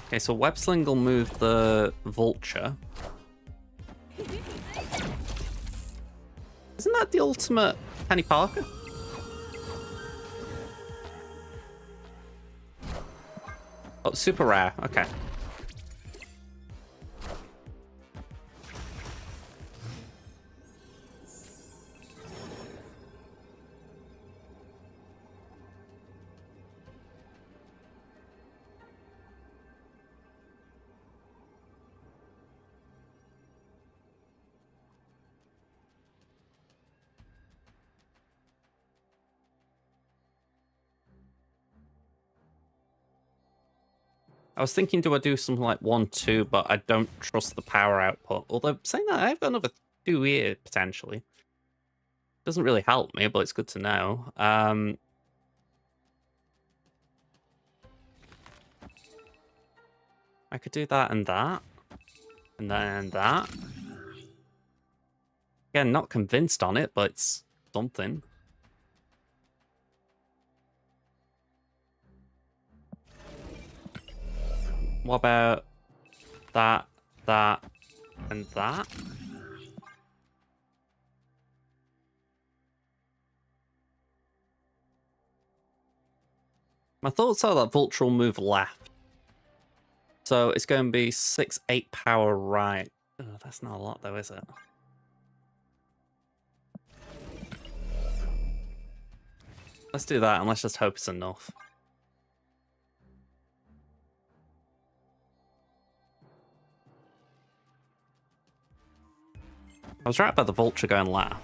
Okay, so Websling will move the Vulture. Isn't that the ultimate Penny Parker? Oh, super rare. Okay. I was thinking, do I do something like 1-2, but I don't trust the power output. Although, saying that, I've got another 2 here, potentially. Doesn't really help me, but it's good to know. I could do that and that. And then that. Again, not convinced on it, but it's something. What about that, and that? My thoughts are that Vulture will move left. So it's going to be 6-8 power right. Oh, that's not a lot though, is it? Let's do that and let's just hope it's enough. I was right about the Vulture going left.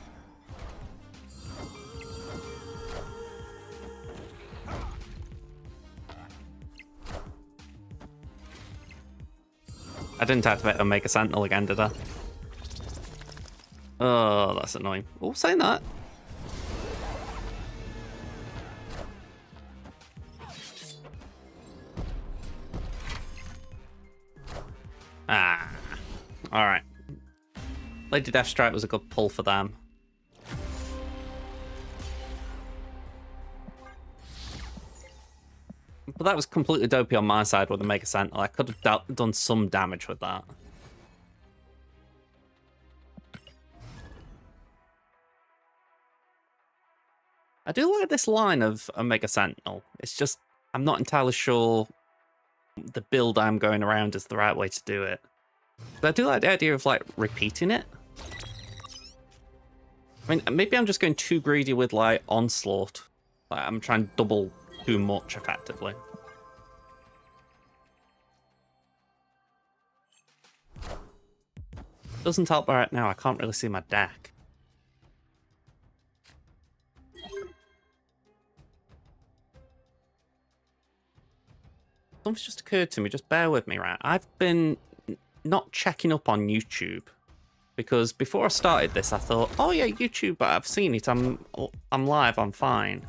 I didn't activate Omega Sentinel again, did I? Oh, that's annoying. Oh, saying that. Ah. Alright. Lady Deathstrike was a good pull for them. But that was completely dopey on my side with the Mega Sentinel. I could have done some damage with that. I do like this line of Omega Sentinel. It's just, I'm not entirely sure the build I'm going around is the right way to do it. But I do like the idea of like repeating it. I mean, maybe I'm just going too greedy with like onslaught. Like, I'm trying to double too much effectively. Doesn't help right now. I can't really see my deck. Something's just occurred to me. Just bear with me, right? I've been not checking up on YouTube because before I started this, I thought, oh yeah, YouTube, but I've seen it. I'm live. I'm fine.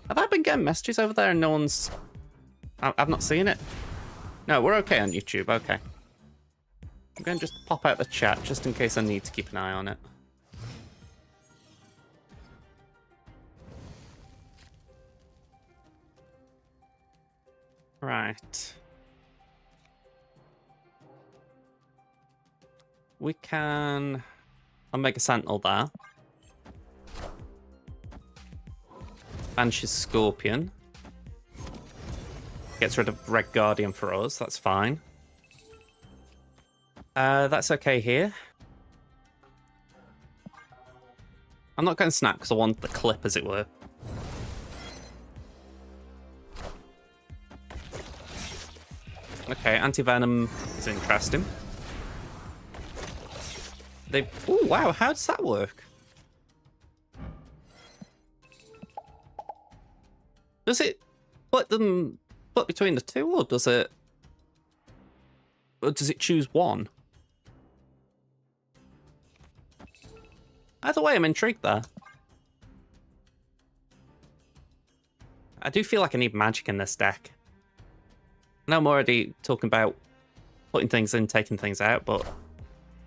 Have I been getting messages over there and no one's... I've not seen it? No, we're okay on YouTube. Okay. I'm going to just pop out the chat just in case I need to keep an eye on it. Right. We can... I'll make a Sentinel there. Banshee's Scorpion. Gets rid of Red Guardian for us, that's fine. That's okay here. I'm not going to snap because I want the clip, as it were. Okay, Anti-Venom is interesting. They... Oh, wow, how does that work? Does it split them between the two, or does it... Or does it choose one? Either way, I'm intrigued there. I do feel like I need magic in this deck. I know I'm already talking about putting things in, taking things out, but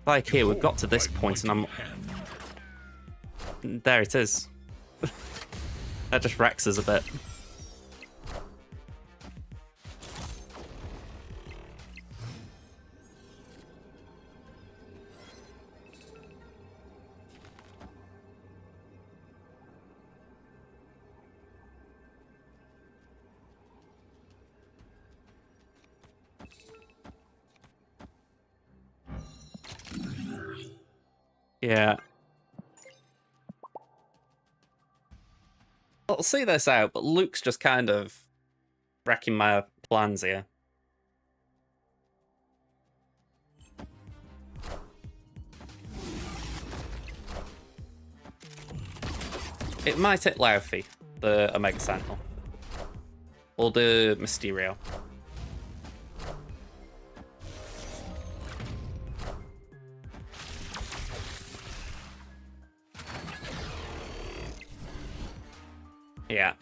like here, we've got to this point and I'm... There it is. That just wrecks us a bit. Yeah. I'll see this out, but Luke's just kind of wrecking my plans here. It might hit Laufey, the Omega Sentinel. Or the Mysterio. Yeah.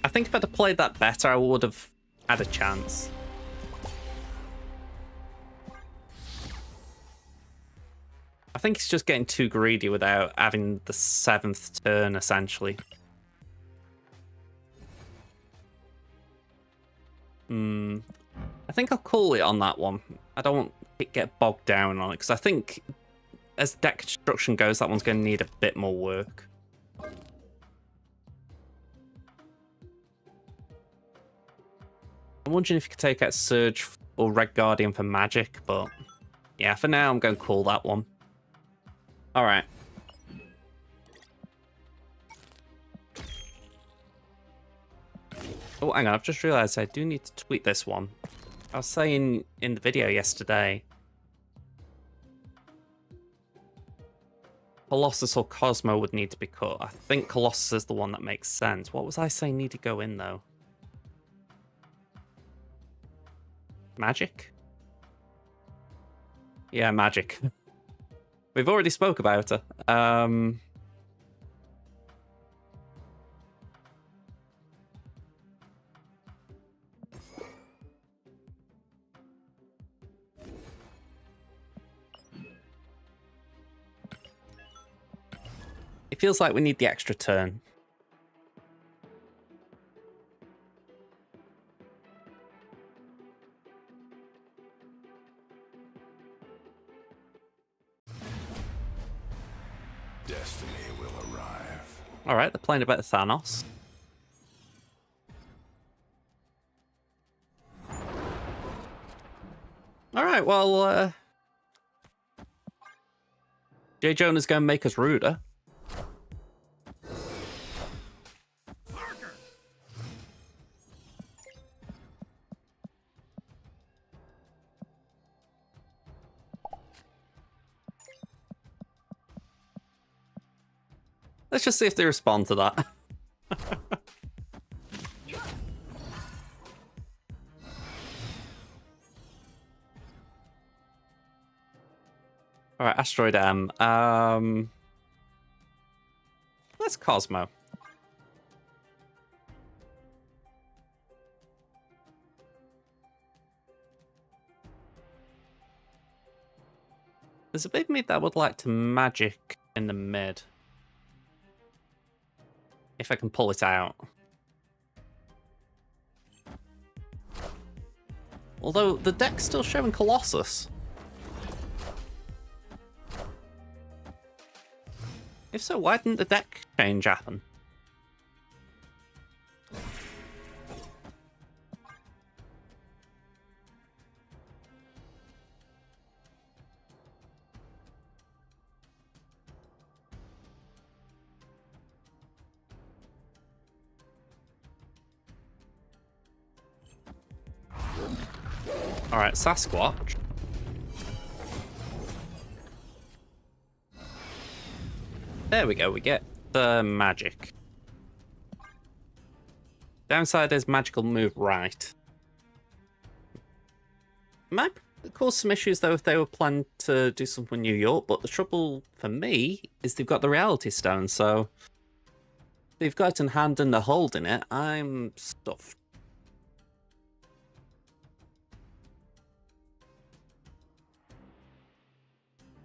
I think if I'd have played that better, I would have had a chance. I think he's just getting too greedy without having the 7th turn, essentially. I think I'll call it on that one. I don't want it to get bogged down on it, because I think as deck construction goes, that one's going to need a bit more work. I'm wondering if you could take out Surge or Red Guardian for magic, but yeah, for now I'm going to call that one. Alright. Oh, hang on, I've just realised I do need to tweet this one. I was saying in the video yesterday, Colossus or Cosmo would need to be cut. I think Colossus is the one that makes sense. What was I saying need to go in, though? Magic? Yeah, magic. We've already spoke about her. It feels like we need the extra turn. Destiny will arrive. Alright, they're playing a bit of Thanos. well, J. Jonah's going to make us ruder. Let's just see if they respond to that. Alright, Asteroid M. Let's Cosmo. There's a big mid that would like to magic in the mid. If I can pull it out. Although the deck's still showing Colossus. If so, why didn't the deck change happen? Alright, Sasquatch. There we go, we get the magic. Downside is magical move right. Might cause some issues though if they were planning to do something in New York, but the trouble for me is they've got the Reality Stone, so they've got it in hand and they're holding it. I'm stuffed.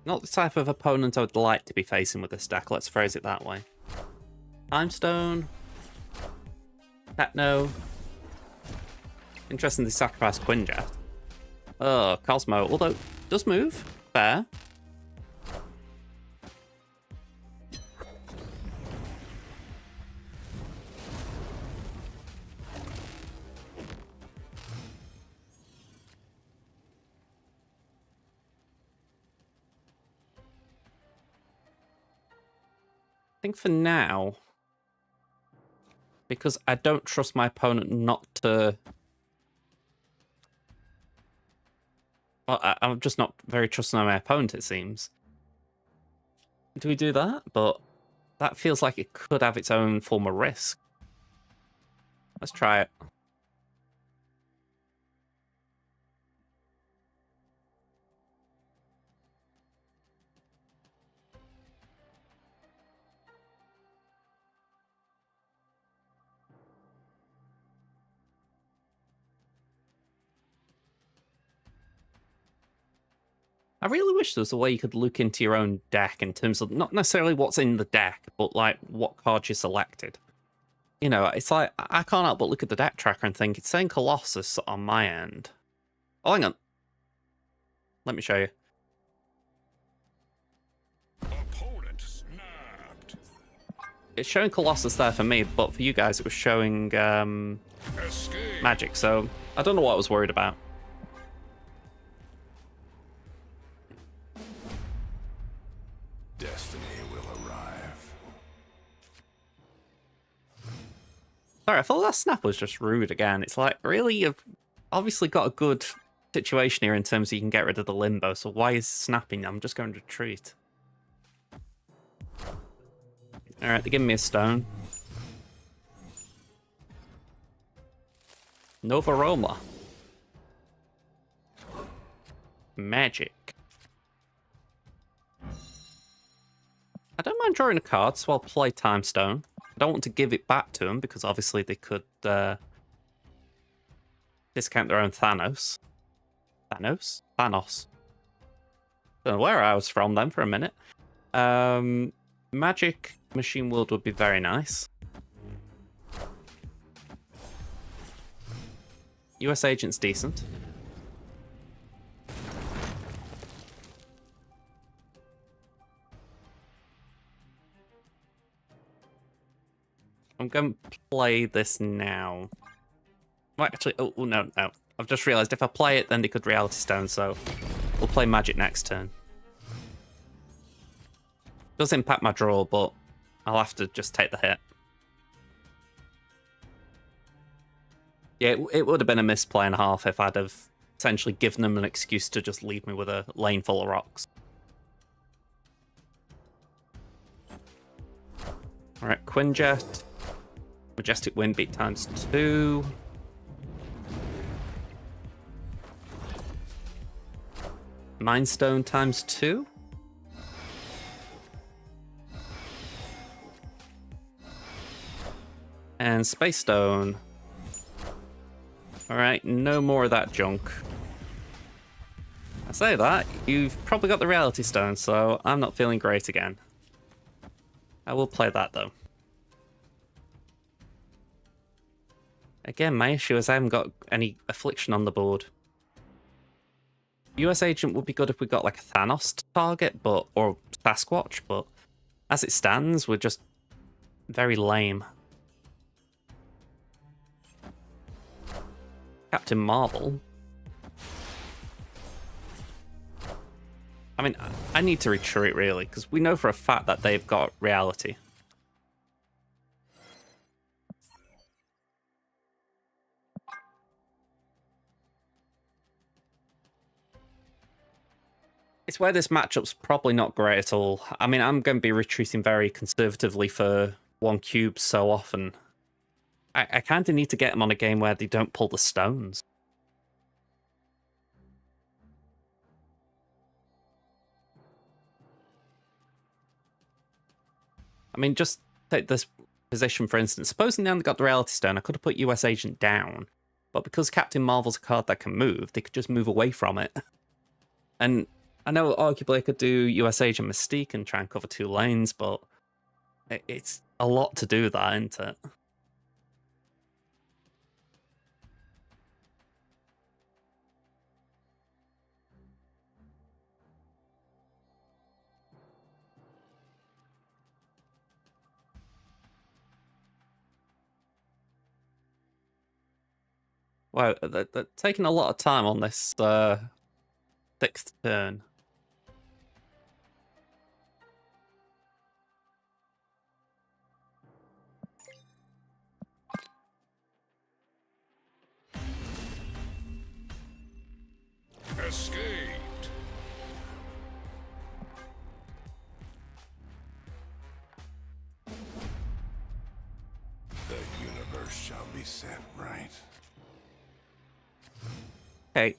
Not the type of opponent I would like to be facing with this deck, let's phrase it that way. Time Stone. Techno. Interesting they sacrifice Quinjet. Oh, Cosmo, although does move. Fair. I think for now, because I don't trust my opponent not to... Well, I'm just not very trusting of my opponent, it seems. Do we do that? But that feels like it could have its own form of risk. Let's try it. I really wish there was a way you could look into your own deck in terms of not necessarily what's in the deck, but like what cards you selected. You know, it's like, I can't help but look at the deck tracker and think it's saying Colossus on my end. Oh, hang on. Let me show you. Opponent snapped. It's showing Colossus there for me, but for you guys it was showing Escape. Magic, so I don't know what I was worried about. Destiny will arrive. Sorry, I thought that snap was just rude again. It's like, really, you've obviously got a good situation here in terms of you can get rid of the limbo, so why is snapping? I'm just going to retreat. Alright, they're giving me a stone. Nova Roma. Magic. I don't mind drawing a card, so I'll play Time Stone. I don't want to give it back to them, because obviously they could discount their own Thanos. Thanos. Don't know where I was from then for a minute. Magic Machine World would be very nice. US Agent's decent. I'm going to play this now. Well, actually, oh no. I've just realised if I play it, then they could Reality Stone, so We'll play Magic next turn. Does impact my draw, but I'll have to just take the hit. Yeah, it would have been a misplay and a half if I'd have essentially given them an excuse to just leave me with a lane full of rocks. Alright, Quinjet. Majestic Wind Beat times 2. Mind Stone times 2. And Space Stone. Alright, no more of that junk. I say that, you've probably got the Reality Stone, so I'm not feeling great again. I will play that though. Again, my issue is I haven't got any Affliction on the board. US Agent would be good if we got like a Thanos target, but or Sasquatch, but as it stands, we're just very lame. Captain Marvel. I mean, I need to retreat really, because we know for a fact that they've got Reality. It's where this matchup's probably not great at all. I mean, I'm going to be retreating very conservatively for 1 cube so often. I kind of need to get them on a game where they don't pull the stones. I mean, just take this position, for instance. Supposing they only got the Reality Stone, I could have put US Agent down. But because Captain Marvel's a card that can move, they could just move away from it. And I know arguably I could do US Agent Mystique and try and cover 2 lanes, but it's a lot to do that, isn't it? Wow, they're taking a lot of time on this 6th turn. Escaped. The universe shall be set right. Okay,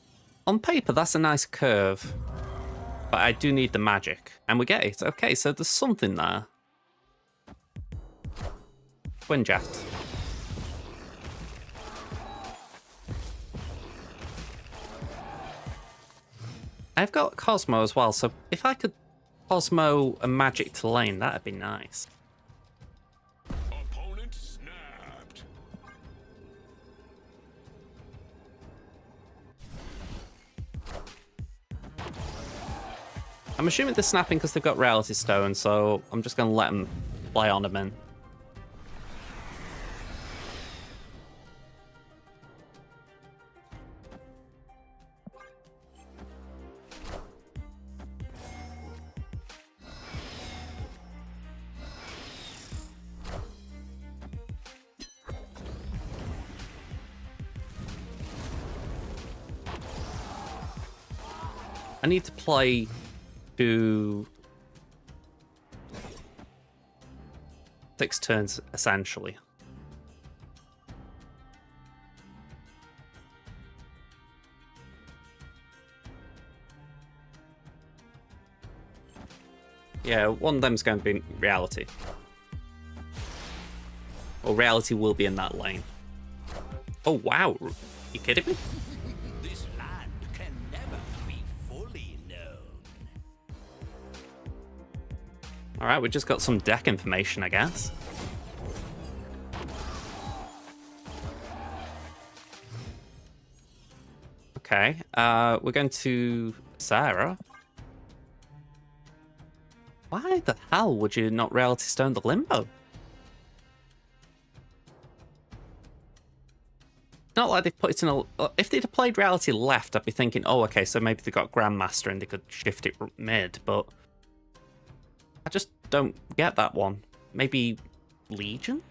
on paper that's a nice curve, but I do need the magic, and we get it. Okay, so there's something there. Twinjet. I've got Cosmo as well, so if I could Cosmo a magic to lane, that'd be nice. Opponent snapped. I'm assuming they're snapping because they've got Reality Stone, so I'm just going to let them play on them in. I need to play to 6 turns, essentially. Yeah, one of them's going to be Reality. Or Reality will be in that lane. Oh, wow. You kidding me? This land can never be fully known. Alright, we just got some deck information, I guess. Okay, we're going to Sarah. Why the hell would you not Reality Stone the Limbo? not like they've put it in a... If they'd have played Reality left, I'd be thinking, oh, okay, so maybe they got Grandmaster and they could shift it mid, but I just don't get that one. Maybe Legion?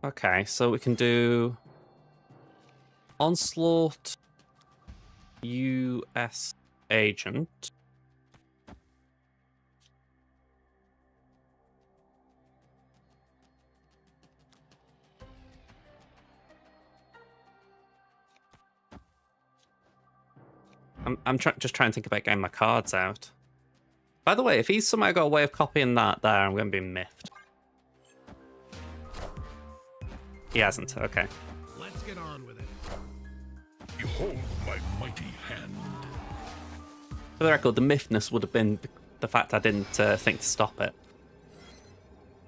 Okay, so we can do Onslaught, US Agent. I'm just trying to think about getting my cards out. By the way, if he's somehow got a way of copying that there, I'm going to be miffed. He hasn't, okay. Let's get on with it. Behold my mighty hand. For the record, the miffness would have been the fact I didn't think to stop it.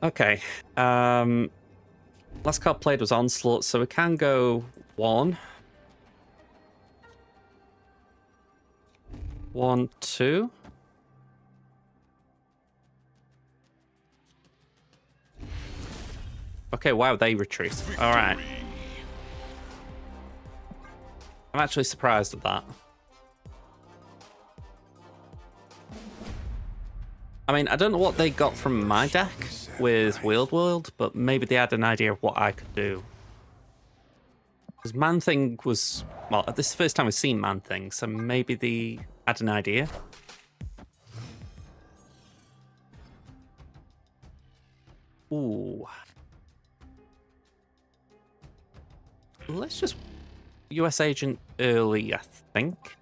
Okay. Last card played was Onslaught, so we can go 1. 1, 2. Okay, wow, they retreat. All right. I'm actually surprised at that. I mean, I don't know what they got from my deck with Wheeled World, but maybe they had an idea of what I could do. Because Man-Thing was... Well, this is the first time we've seen Man-Thing, so maybe they had an idea. Ooh. Let's just US Agent early, I think.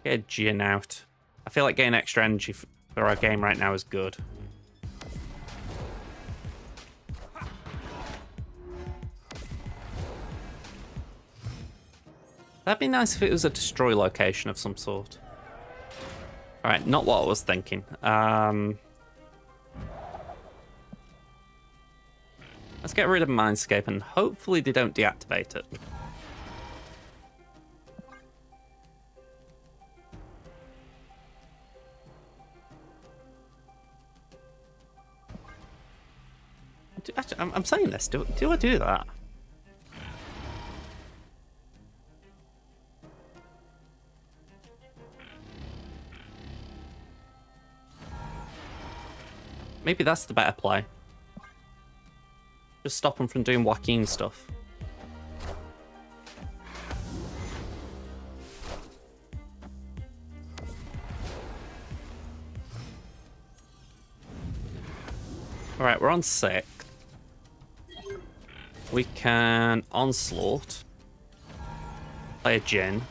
Get a Jin out. I feel like getting extra energy for our game right now is good. That'd be nice if it was a destroy location of some sort. Alright, not what I was thinking. Let's get rid of Mindscape and hopefully they don't deactivate it. Actually, I'm saying this. Do I do that? Maybe that's the better play. Just stop them from doing Joaquin stuff. Alright, we're on 6. We can Onslaught. Play a Jin.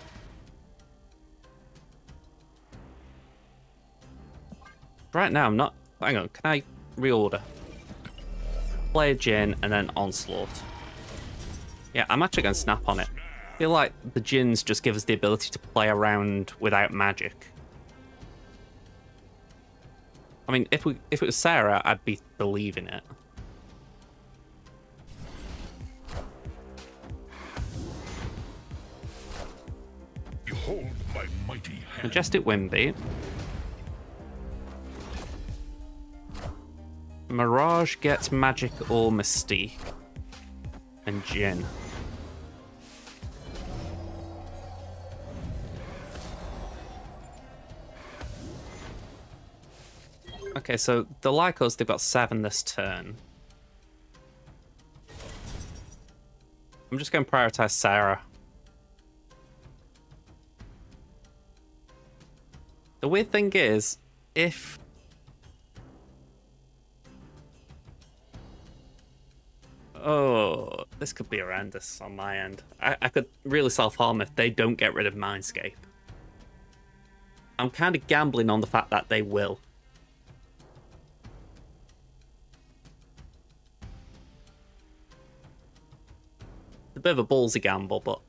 Right now, I'm not... Hang on, can I reorder? Play a Jin and then Onslaught. Yeah, I'm actually going to snap on it. I feel like the Jins just give us the ability to play around without magic. I mean, if it was Sarah, I'd be believing it. Behold my mighty hand. Majestic Windbeat. Mirage gets magic or mystique. And Jin. Okay, so the Lycos, they've got 7 this turn. I'm just going to prioritize Sarah. The weird thing is, if... Oh, this could be horrendous on my end. I could really self-harm if they don't get rid of Mindscape. I'm kind of gambling on the fact that they will. A bit of a ballsy gamble, but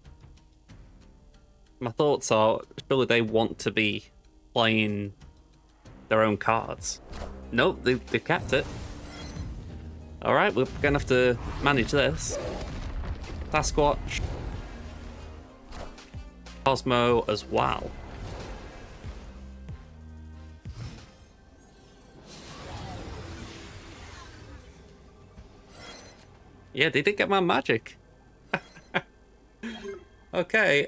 my thoughts are surely they want to be playing their own cards. Nope, they've kept it. Alright, we're gonna have to manage this. Sasquatch. Cosmo as well. Yeah, they did get my magic. Okay,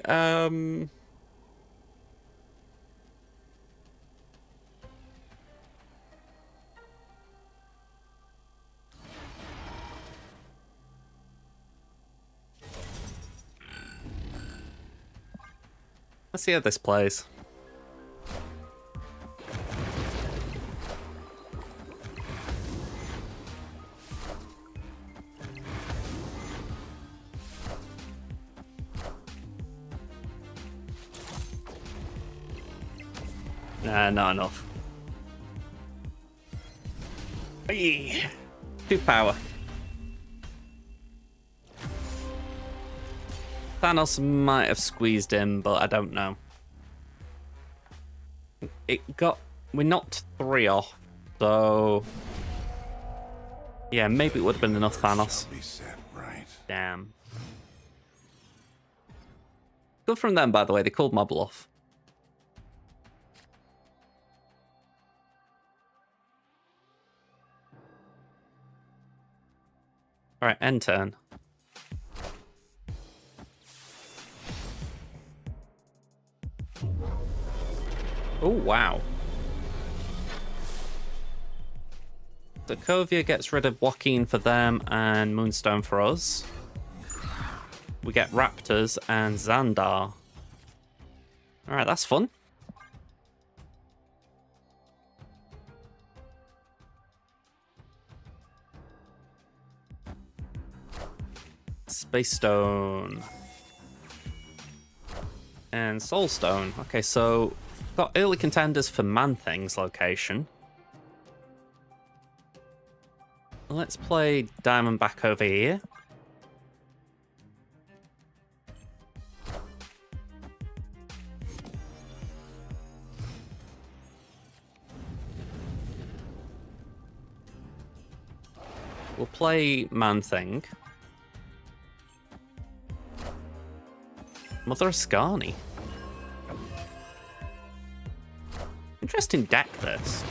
let's see how this plays. Nah, not enough. Hey. 2 power. Thanos might have squeezed in, but I don't know. We knocked 3 off, so yeah, maybe it would have been enough Thanos. Shall be sent right. Damn. Good from them, by the way. They called my bluff. All right, end turn. Oh, wow. Sokovia gets rid of Joaquin for them and Moonstone for us. We get Raptors and Xandar. Alright, that's fun. Space Stone. And Soul Stone. Okay, so got early contenders for Man-Thing's location. Let's play Diamond back over here. We'll play Man-Thing. Mother Ascani. Interesting deck, this.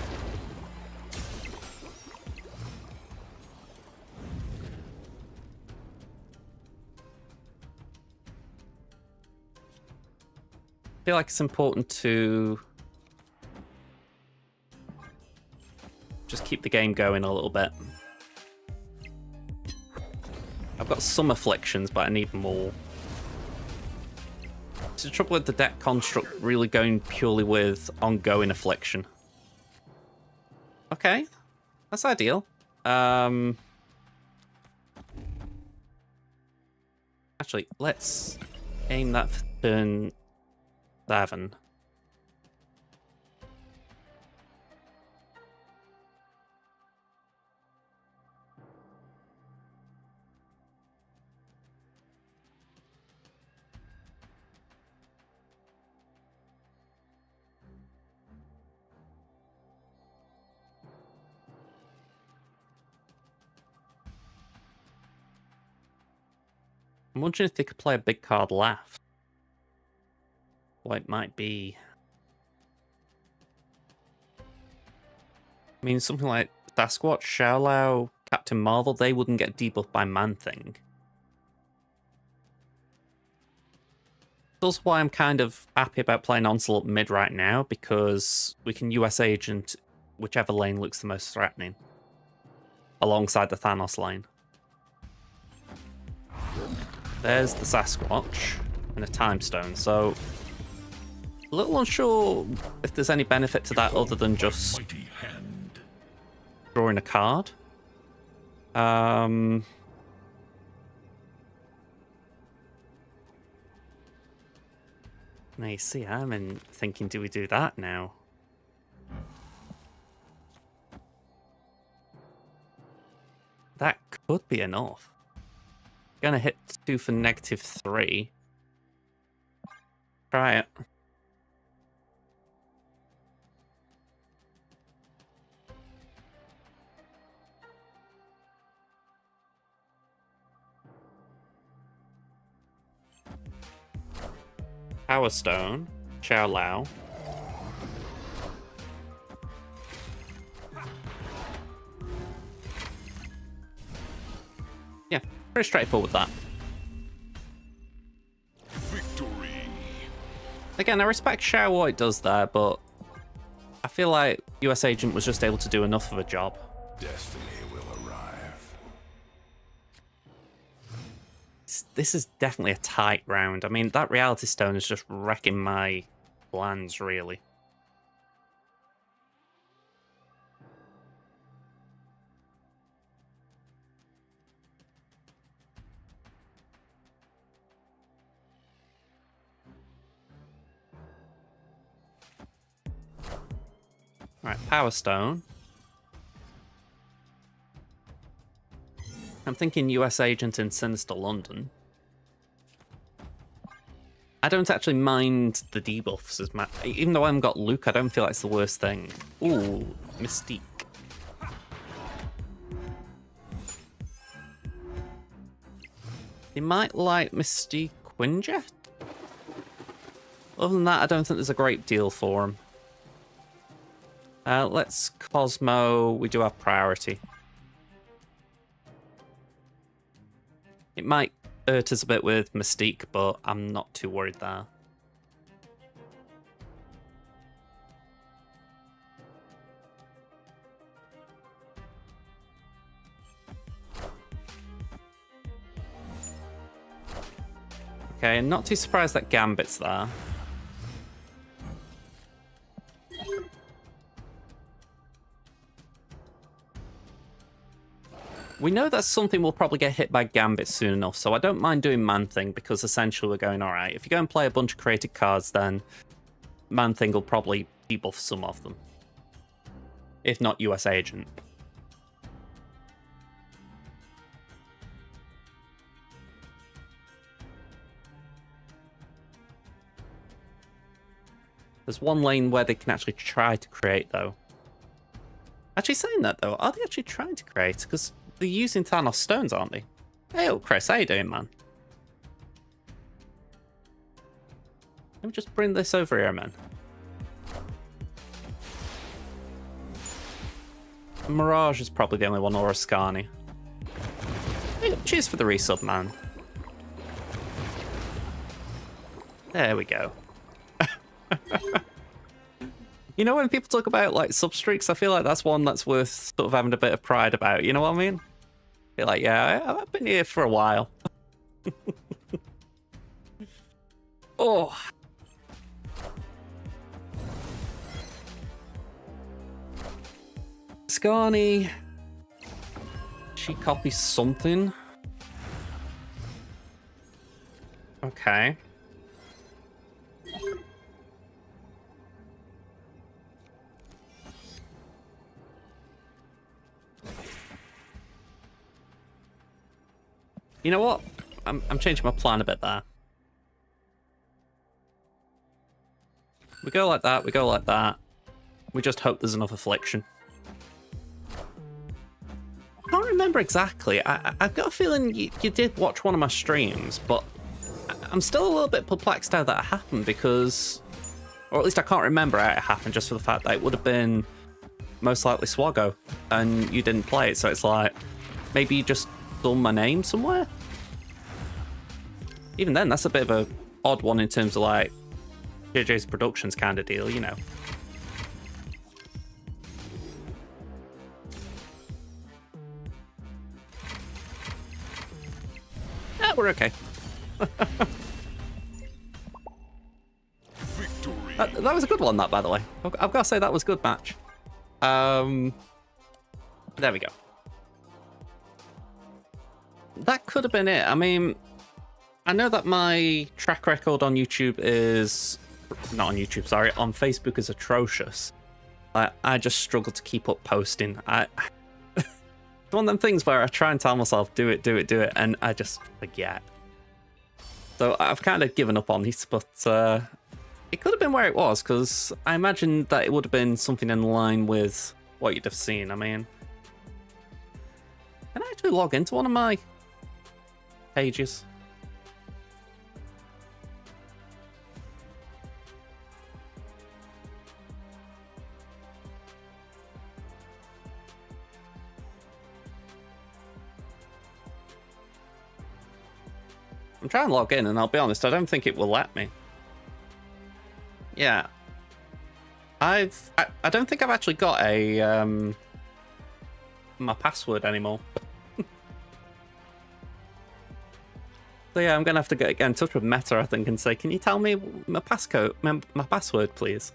I feel like it's important to just keep the game going a little bit. I've got some afflictions, but I need more. It's the trouble with the deck construct really going purely with ongoing affliction. Okay, that's ideal. Actually, let's aim that for turn 7. I'm wondering if they could play a big card left. What it might be. I mean, something like Sasquatch, Xiaolao, Captain Marvel, they wouldn't get debuffed by Man-Thing. That's why I'm kind of happy about playing Onslaught mid right now, because we can US Agent whichever lane looks the most threatening, alongside the Thanos lane. There's the Sasquatch and a Time Stone, so a little unsure if there's any benefit to that other than just drawing a card. Now you see, I'm thinking, do we do that now? That could be enough. Gonna hit 2 for -3. Try it. Power Stone, Xiao Lao. Yeah, pretty straightforward that. Victory. Again, I respect Xiao what it does there, but I feel like US Agent was just able to do enough of a job. Destiny will arrive. This is definitely a tight round. I mean, that Reality Stone is just wrecking my plans, really. Right, Power Stone. I'm thinking US Agent in Sinister London. I don't actually mind the debuffs as much. Even though I haven't got Luke, I don't feel like it's the worst thing. Ooh, Mystique. They might like Mystique Quinjet? Other than that, I don't think there's a great deal for him. Let's Cosmo. We do have priority. It might hurt us a bit with Mystique, but I'm not too worried there. Okay, not too surprised that Gambit's there. We know that something will probably get hit by Gambit soon enough, so I don't mind doing Man-Thing, because essentially we're going, alright, if you go and play a bunch of created cards, then Man-Thing will probably debuff some of them. If not US Agent. There's one lane where they can actually try to create, though. Actually, saying that, though, are they actually trying to create? Because they're using Thanos stones, aren't they? Hey, Chris, how you doing, man? Let me just bring this over here, man. Mirage is probably the only one, or a Scarny. Hey, cheers for the resub, man. There we go. You know, when people talk about like substreaks, I feel like that's one that's worth sort of having a bit of pride about. You know what I mean? Feel like, yeah, I've been here for a while. Oh. Scarny. She copies something. Okay. You know what? I'm changing my plan a bit there. We go like that, we go like that. We just hope there's enough Affliction. I can't remember exactly. I've got a feeling you did watch one of my streams, but I'm still a little bit perplexed how that happened because... Or at least I can't remember how it happened, just for the fact that it would have been most likely Swaggo, and you didn't play it, so it's like... Maybe you just saw my name somewhere? Even then, that's a bit of a odd one in terms of like JJ's Productions kind of deal, you know. Yeah, we're okay. That was a good one, that, by the way. I've got to say that was a good match. There we go. That could have been it. I mean, I know that my track record on YouTube is... Not on YouTube, sorry. On Facebook is atrocious. I just struggle to keep up posting. It's one of them things where I try and tell myself, do it, and I just forget. So I've kind of given up on these, but it could have been where it was, because I imagine that it would have been something in line with what you'd have seen. I mean... Can I actually log into one of my pages? I'm trying to log in, and I'll be honest, I don't think it will let me. Yeah. I don't think I've actually got a my password anymore. So yeah, I'm gonna have to get in touch with Meta, I think, and say, can you tell me my password, please?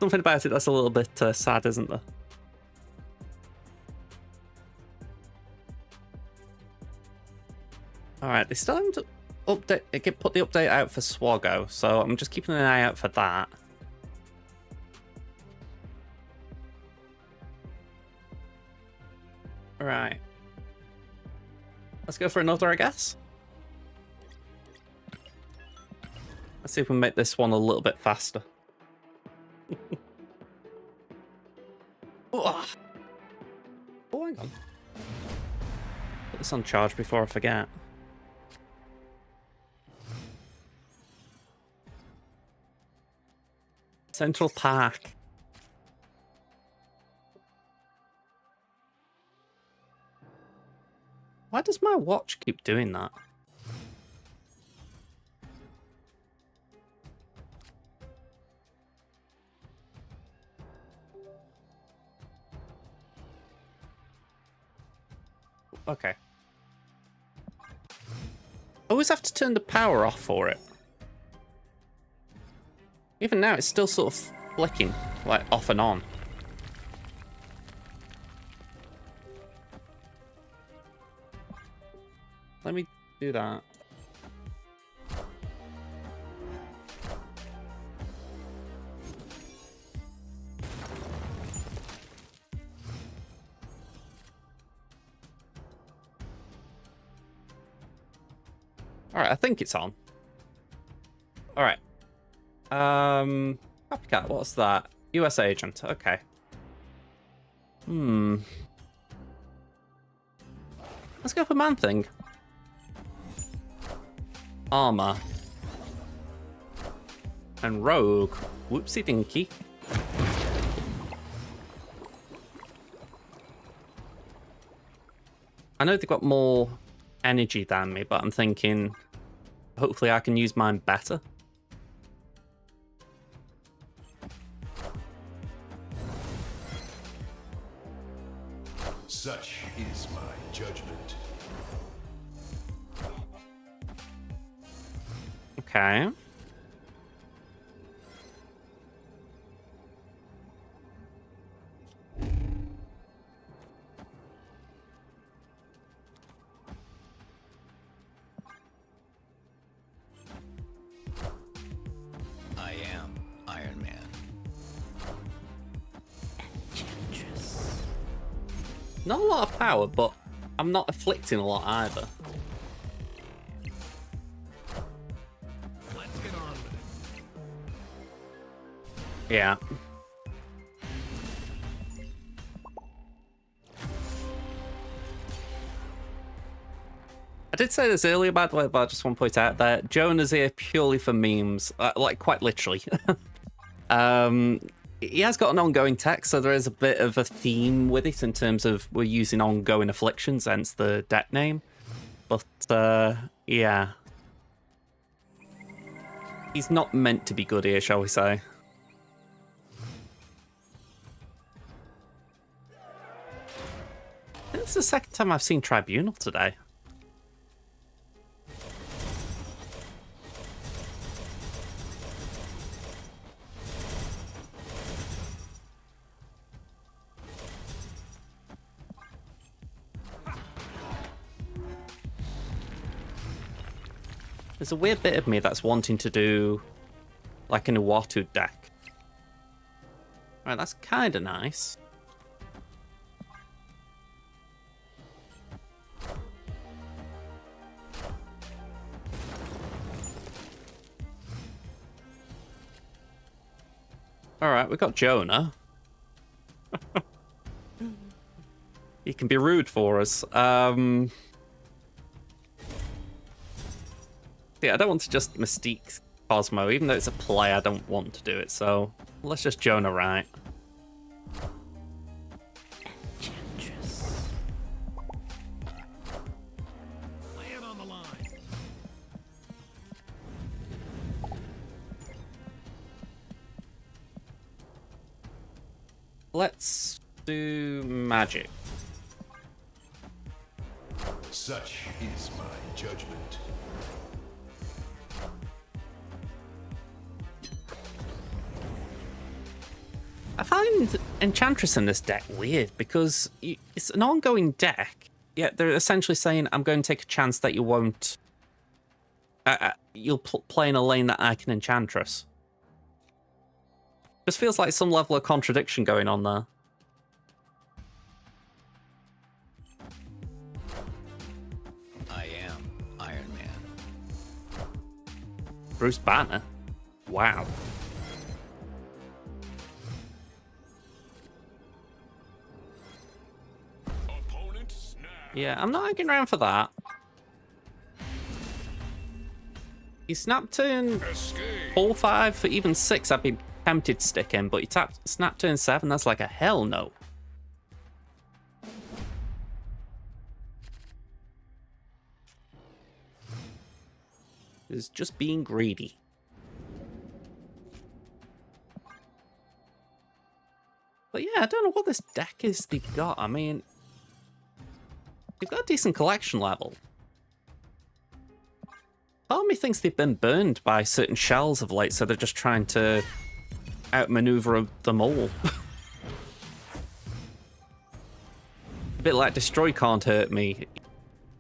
Something about it that's a little bit sad, isn't there? Alright, they still haven't put the update out for Swaggo, so I'm just keeping an eye out for that. Right. Let's go for another, I guess. Let's see if we can make this one a little bit faster. Oh, hang on. Put this on charge before I forget. Central Park. Why does my watch keep doing that? Okay. I always have to turn the power off for it. Even now, it's still sort of flicking, like off and on. Let me do that. Alright, I think it's on. Alright. Copycat, what's that? US agent, okay. Let's go for Man-Thing. Armor. And Rogue. Whoopsie dinky. I know they've got more energy than me, but I'm thinking hopefully I can use mine better. Such is my judgment. Okay. I am Iron Man. Enchantress. Not a lot of power, but I'm not afflicting a lot either. Let's get on with it. Yeah. I did say this earlier, by the way, but I just want to point out that Jonah's here purely for memes, like quite literally. He has got an ongoing text, so there is a bit of a theme with it in terms of we're using ongoing afflictions, hence the deck name. But yeah, he's not meant to be good here, shall we say? I think it's the second time I've seen Tribunal today. There's a weird bit of me that's wanting to do like an Uatu deck. Right, that's kind of nice. Alright, we got Jonah. He can be rude for us. Yeah, I don't want to just Mystique Cosmo. Even though it's a play, I don't want to do it. So let's just Jonah right. Enchantress. I Let's do magic. Such is my judgment. I find Enchantress in this deck weird because it's an ongoing deck, yet they're essentially saying, I'm going to take a chance that you won't... you'll play in a lane that I can Enchantress. Just feels like some level of contradiction going on there. I am Iron Man. Bruce Banner? Wow. Opponent snap. Yeah, I'm not hanging around for that. He snapped turn Escape. 4, 5, for even 6, I'd be tempted to stick in, but he snapped turn 7, that's like a hell no. It's just being greedy. But yeah, I don't know what this deck is they've got. I mean, they've got a decent collection level. Part of me thinks they've been burned by certain shells of late, so they're just trying to outmaneuver them all. A bit like Destroy can't hurt me.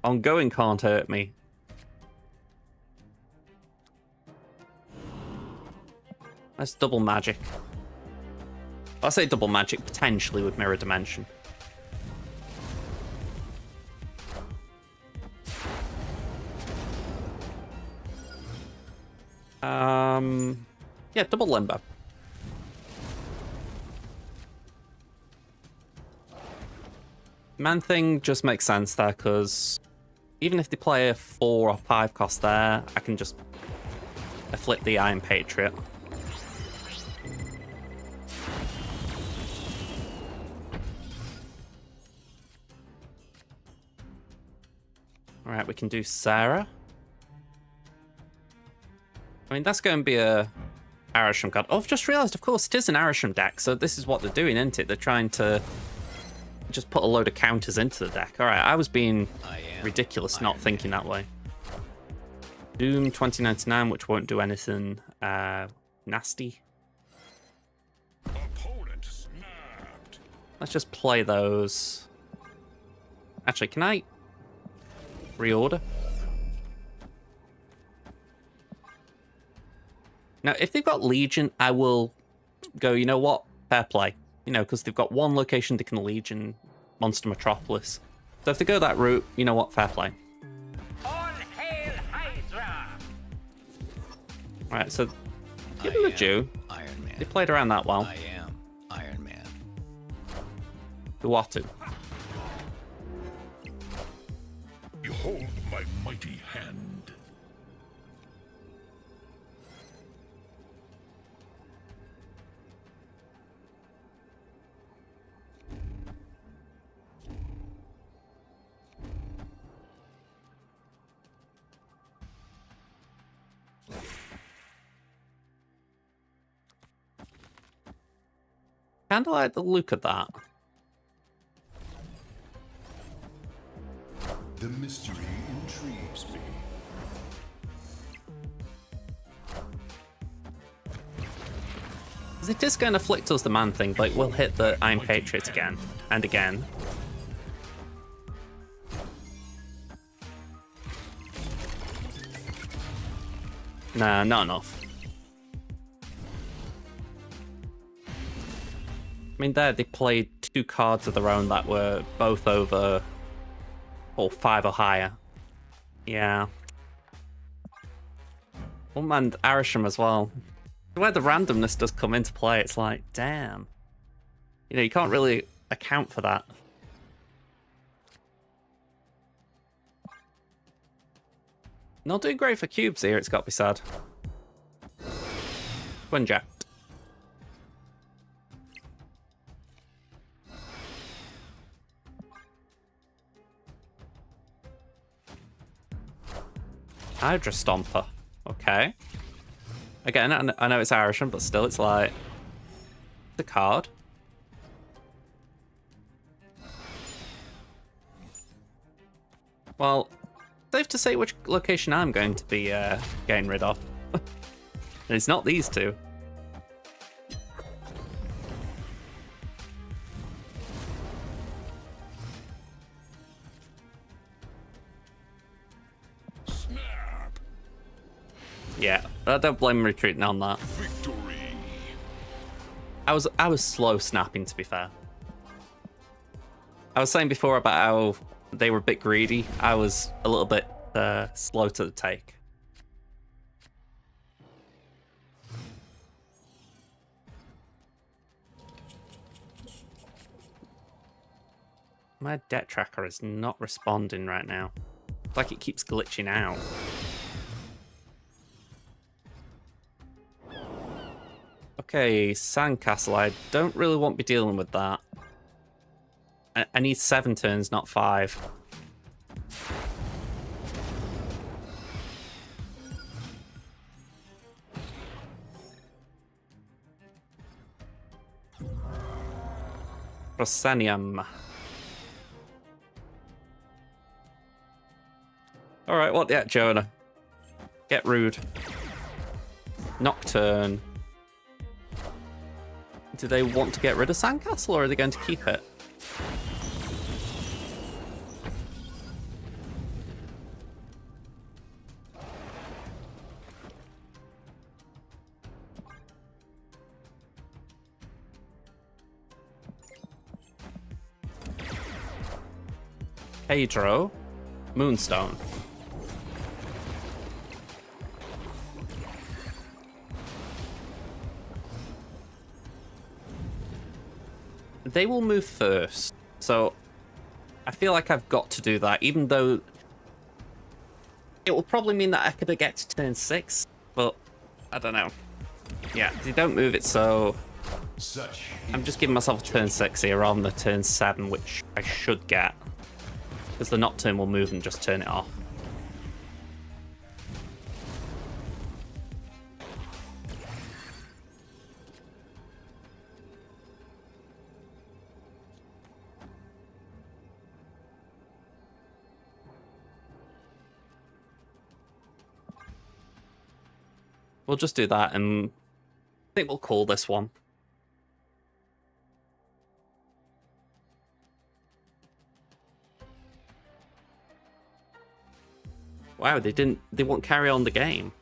Ongoing can't hurt me. That's double magic. I say double magic potentially with Mirror Dimension. Yeah, double limbo. Man thing just makes sense there because even if they play a 4 or 5 cost there, I can just flip the Iron Patriot. Alright, we can do Sarah. I mean, that's going to be a Arisham card. Oh, I've just realised, of course, it is an Arisham deck, so this is what they're doing, isn't it? They're trying to just put a load of counters into the deck. Alright, I was being ridiculous not thinking that way. Doom 2099, which won't do anything nasty. Opponent snapped. Let's just play those. Actually, can I reorder? Now, if they've got Legion, I will go, you know what? Fair play. You know, because they've got one location they can Legion, Monster Metropolis. So if they go that route, you know what? Fair play. All hail Hydra! Alright, so give them a due. Iron Man. They played around that well. I am Iron Man. Uatu. Behold my mighty hand. Kinda like the look of that. The mystery intrigues me. 'Cause it is going to Afflict us the man thing, but it will hit the Iron Patriot again and again. Nah, not enough. I mean, there they played 2 cards of their own that were both over, or 5 or higher. Yeah. Oh man, Arisham as well. Where the randomness does come into play, it's like, damn. You know, you can't really account for that. Not doing great for cubes here, it's got to be said. Twinjet. Hydra Stomper. Okay. Again, I know it's Irishman, but still, it's like the card. Well, safe to say which location I'm going to be getting rid of. And it's not these two. Snap. Yeah, I don't blame retreating on that. Victory. I was slow snapping, to be fair. I was saying before about how they were a bit greedy. I was a little bit slow to the take. My debt tracker is not responding right now. It's like it keeps glitching out. Okay, Sandcastle. I don't really want to be dealing with that. I need 7 turns, not 5. Proscenium. Alright, what the heck, Jonah? Get rude. Nocturne. Do they want to get rid of Sandcastle, or are they going to keep it? Pedro. Moonstone. They will move first, so I feel like I've got to do that, even though it will probably mean that I could get to turn 6, but I don't know. Yeah, they don't move it, so I'm just giving myself a turn 6 here rather than a turn 7, which I should get, because the Nocturne will move and just turn it off. We'll just do that, and I think we'll call this one. Wow, they won't carry on the game.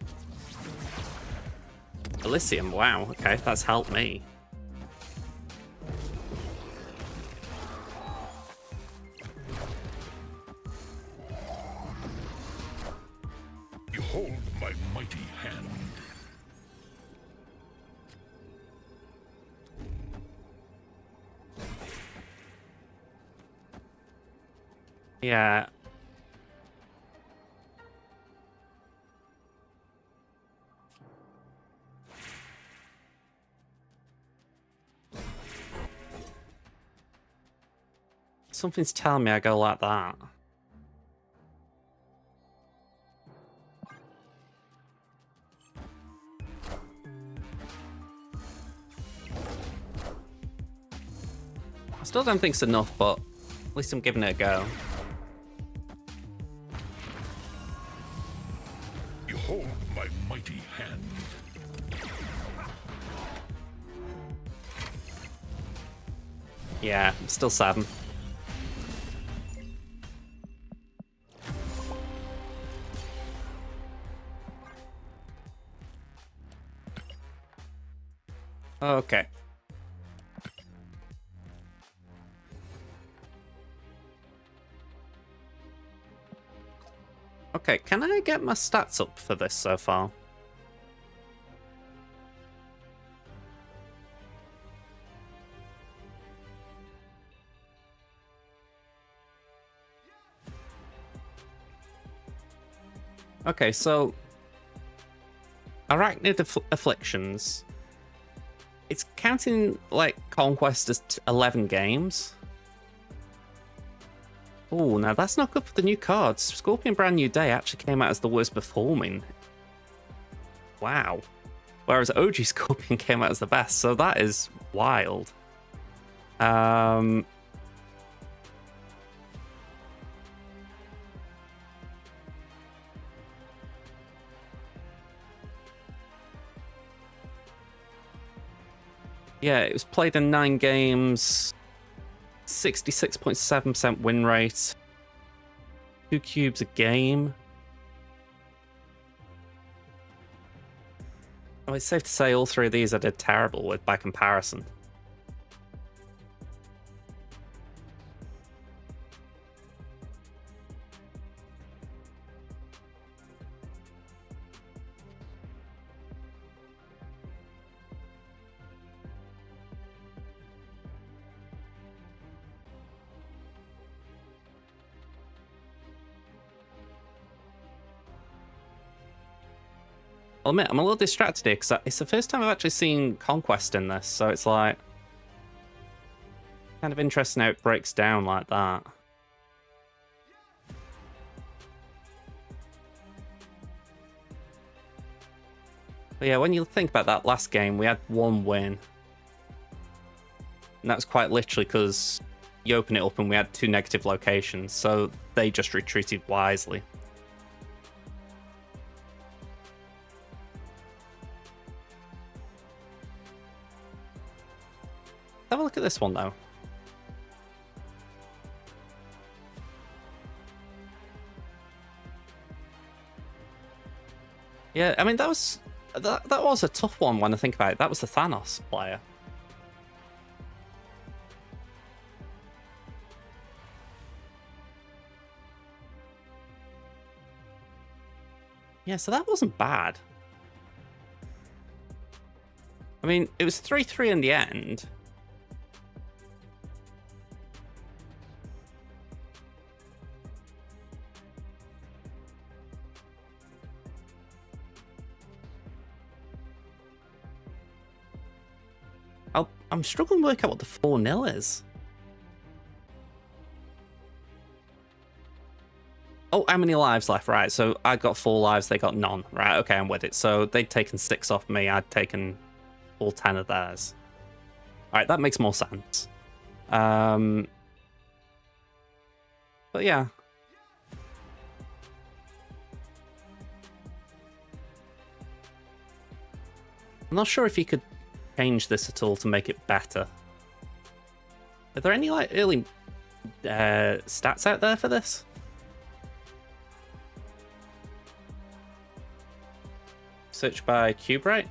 Elysium, wow, okay, that's helped me. Behold my mighty hand. Yeah. Something's telling me I go like that. I still don't think it's enough, but at least I'm giving it a go. Behold my mighty hand. Yeah, I'm still 7. Okay. Okay, can I get my stats up for this so far? Okay, so Arachnid Afflictions. It's counting like Conquest as 11 games. Oh, now that's not good for the new cards. Scorpion Brand New Day actually came out as the worst performing. Wow. Whereas OG Scorpion came out as the best, so that is wild. Yeah, it was played in 9 games, 66.7% win rate, 2 cubes a game. Oh, it's safe to say all 3 of these I did terrible with by comparison. I'll admit, I'm a little distracted here because it's the first time I've actually seen Conquest in this, so it's like kind of interesting how it breaks down like that. But yeah, when you think about that last game, we had 1 win. And that's quite literally because you open it up and we had 2 negative locations, so they just retreated wisely. Have a look at this one though. Yeah, I mean that was a tough one when I think about it. That was the Thanos player. Yeah, so that wasn't bad. I mean, it was 3-3 in the end. I'm struggling to work out what the 4-0 is. Oh, how many lives left? Right, so I got 4 lives, they got none. Right, okay, I'm with it. So they'd taken 6 off me, I'd taken all 10 of theirs. Alright, that makes more sense. But yeah. I'm not sure if you could change this at all to make it better. Are there any like early stats out there for this? Search by cube, right?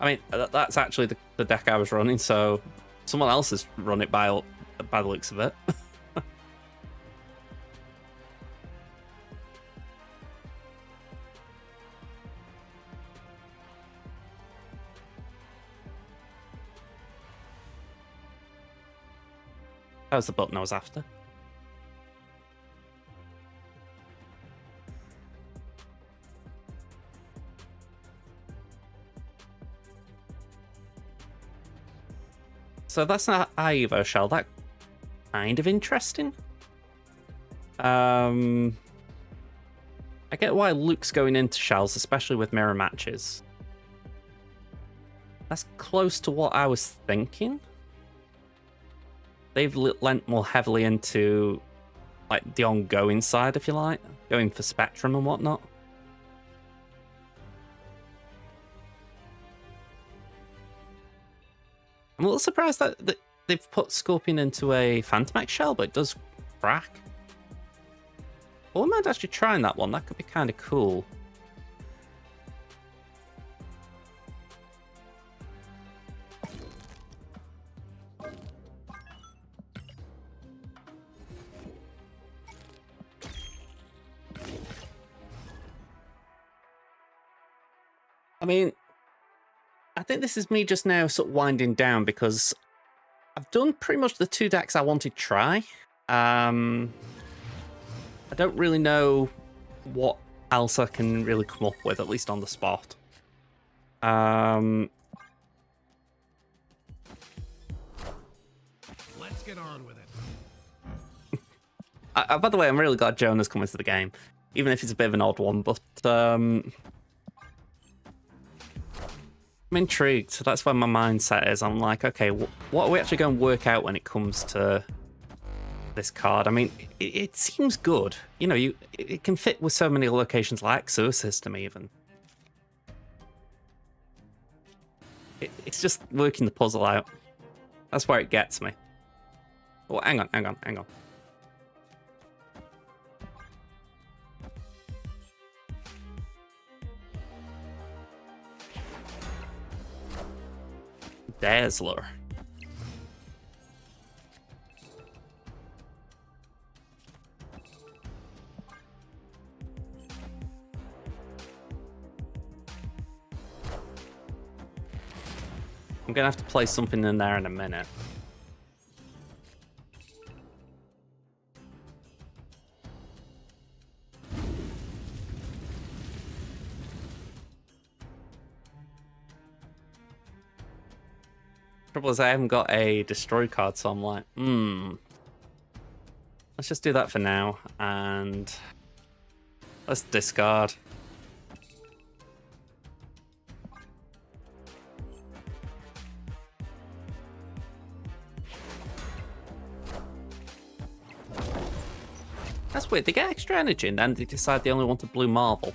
I mean, that's actually the deck I was running, so someone else has run it by the looks of it. That was the button I was after. So that's not Evo shell. That kind of interesting. I get why Luke's going into shells, especially with mirror matches. That's close to what I was thinking. They've lent more heavily into like the ongoing side, if you like, going for Spectrum and whatnot. I'm a little surprised that they've put Scorpion into a Phantom shell, but it does crack. Well, I might actually try that one. That could be kind of cool. I mean, I think this is me just now sort of winding down because I've done pretty much the 2 decks I wanted to try. I don't really know what else I can really come up with, at least on the spot. Let's get on with it. By the way, I'm really glad Jonah's coming to the game, even if it's a bit of an odd one, but I'm intrigued. So that's where my mindset is. I'm like, okay, what are we actually going to work out when it comes to this card? I mean, it seems good. You know, it can fit with so many locations like Sewer System even. It's just working the puzzle out. That's where it gets me. Oh, hang on. Dazzler. I'm gonna have to place something in there in a minute. Trouble is I haven't got a destroy card, so I'm like, let's just do that for now, and let's discard. That's weird. They get extra energy and then they decide they only want a blue marble.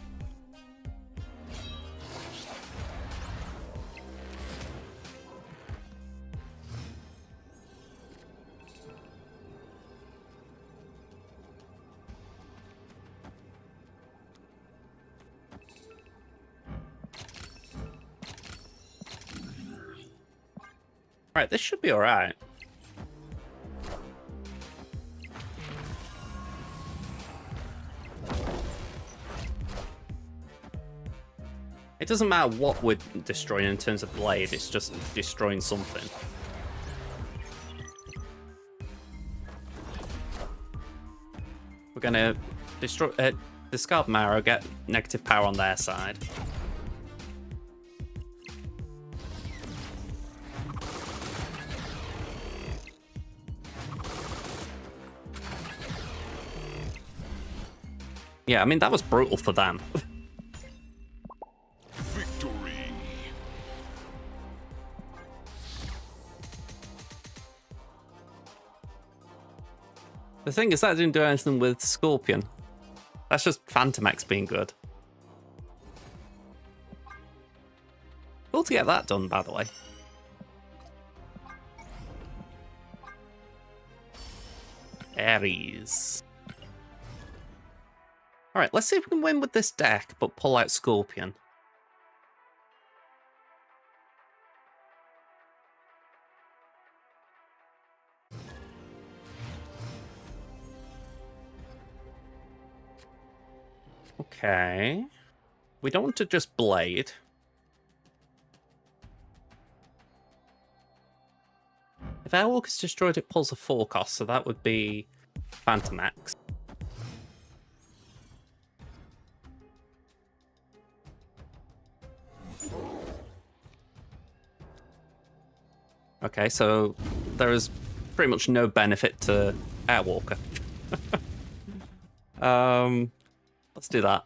Right, this should be alright. It doesn't matter what we're destroying in terms of blade, it's just destroying something. We're gonna destroy discard Marrow, get negative power on their side. Yeah, I mean, that was brutal for them. Victory. The thing is, that didn't do anything with Scorpion. That's just Phantom X being good. Cool to get that done, by the way. Ares. Alright, let's see if we can win with this deck, but pull out Scorpion. Okay. We don't want to just Blade. If Airwalk is destroyed, it pulls a 4 cost, so that would be Phantom X. Okay, so there is pretty much no benefit to Airwalker. Let's do that.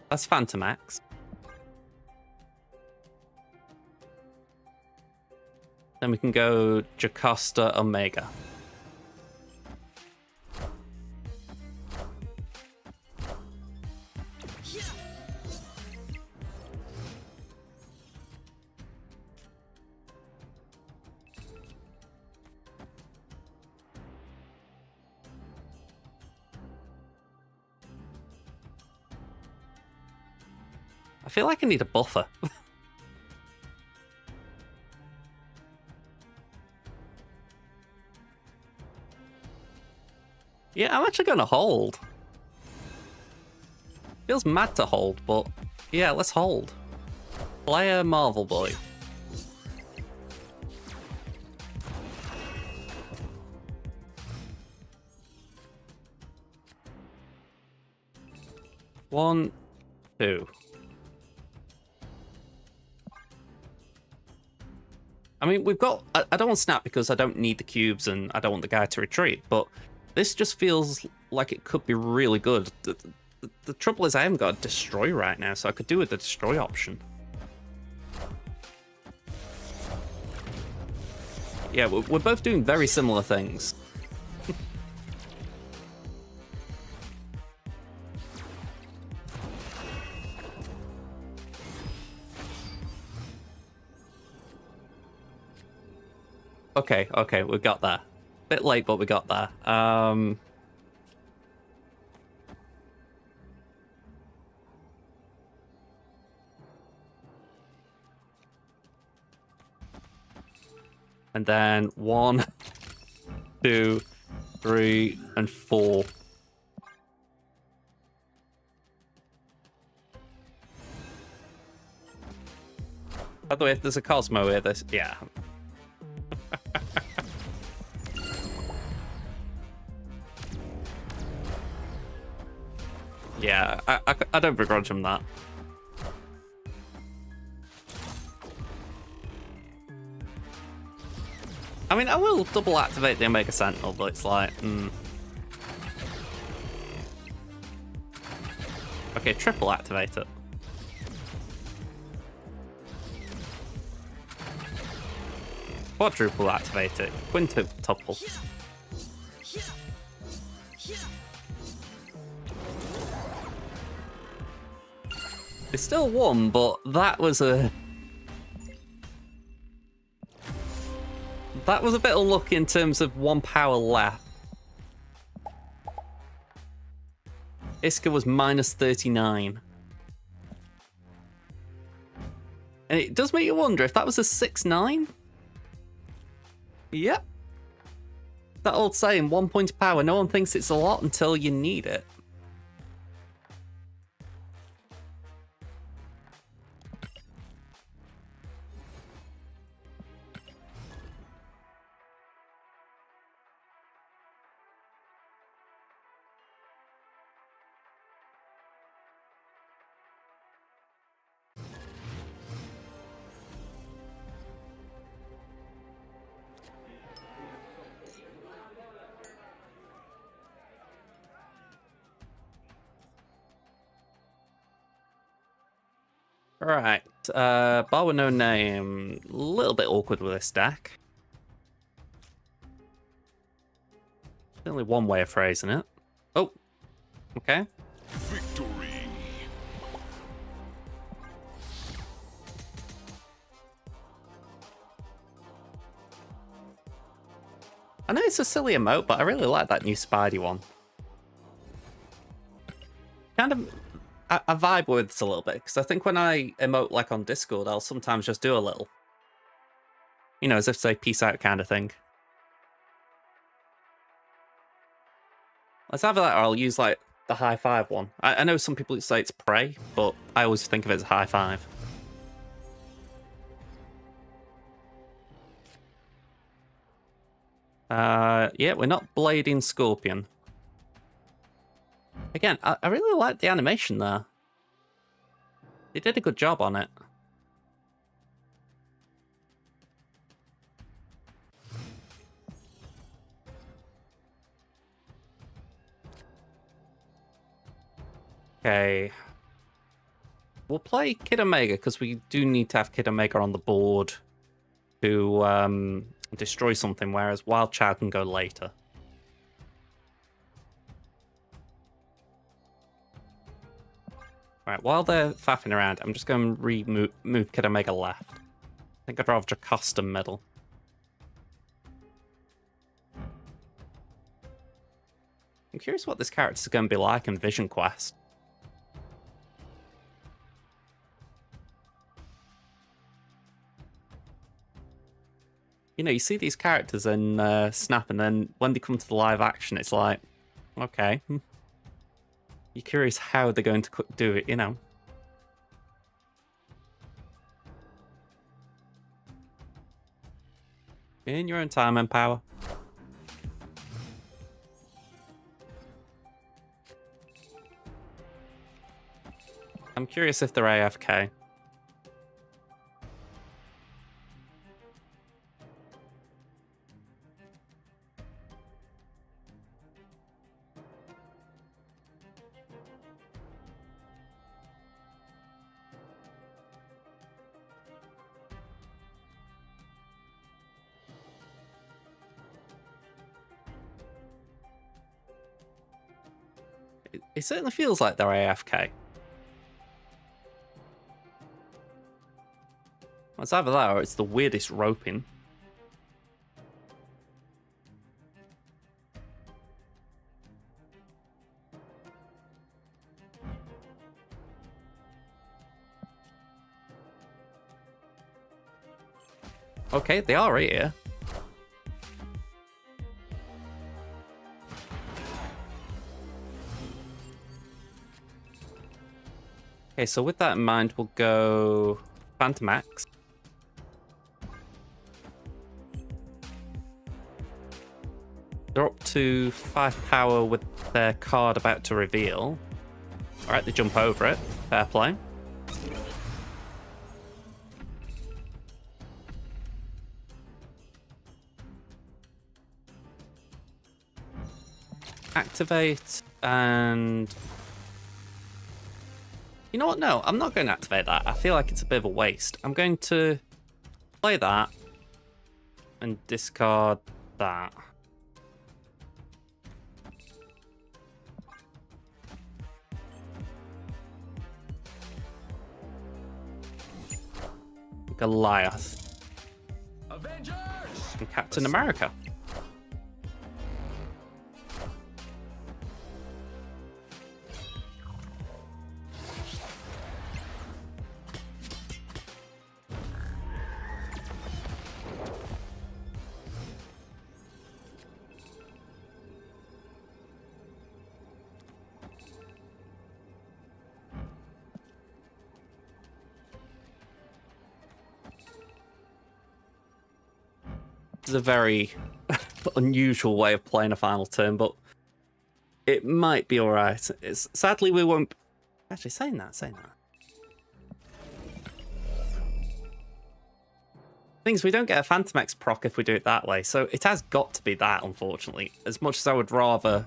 That's Phantom X. Then we can go Jocasta Omega. I feel like I need a buffer. Yeah, I'm actually going to hold. Feels mad to hold, but yeah, let's hold. Play a Marvel Boy. One, two. I mean, we've got... I don't want Snap because I don't need the cubes and I don't want the guy to retreat, but this just feels like it could be really good. The trouble is I haven't got a Destroy right now, so I could do with the Destroy option. Yeah, we're both doing very similar things. Okay, we got there. Bit late, but we got there. And then 1, 2, 3, and 4. By the way, if there's a Cosmo here, this... Yeah. Yeah, I don't begrudge him that. I mean, I will double activate the Omega Sentinel, but it's like, Okay, triple activate it. Quadruple activate it. Quintuple. It's still 1, but that was a... That was a bit unlucky in terms of 1 power left. Iska was minus 39. And it does make you wonder if that was a 6-9? Yep. That old saying, 1 point of power, no one thinks it's a lot until you need it. Right, bar with no name. A little bit awkward with this deck. Only one way of phrasing it. Oh, okay. Victory. I know it's a silly emote, but I really like that new Spidey one. Kind of, I vibe with it a little bit, because I think when I emote like on Discord, I'll sometimes just do a little. You know, as if to say peace out kind of thing. Let's have that, or I'll use like the high five one. I know some people say it's pray, but I always think of it as high five. Yeah, we're not blading Scorpion. Again, I really like the animation there. They did a good job on it. Okay. We'll play Kid Omega, because we do need to have Kid Omega on the board to destroy something, whereas Wild Child can go later. Right, while they're faffing around, I'm just going to move Kid Omega left. I think I'd rather Jocasta middle. I'm curious what this character's going to be like in Vision Quest. You know, you see these characters in Snap, and then when they come to the live action, it's like, okay. You're curious how they're going to do it, you know. In your own time and power. I'm curious if they're AFK. It certainly feels like they're AFK. It's either that or it's the weirdest roping. Okay, they are right here. Okay, so with that in mind, we'll go Phantomax. They're up to 5 power with their card about to reveal. Alright, they jump over it. Fair play. Activate and... You know what? No, I'm not going to activate that. I feel like it's a bit of a waste. I'm going to play that and discard that. Goliath. Avengers! And Captain America. It's a very unusual way of playing a final turn, but it might be alright. Sadly, we won't... Actually, saying that. Things we don't get a Phantomax proc if we do it that way, so it has got to be that, unfortunately. As much as I would rather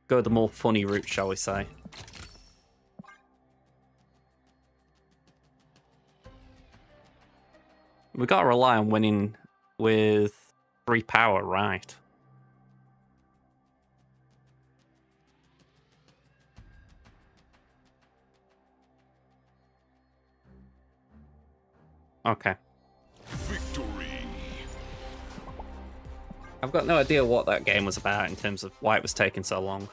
go the more funny route, shall we say. We've got to rely on winning with 3 power, right? Okay. Victory. I've got no idea what that game was about in terms of why it was taking so long.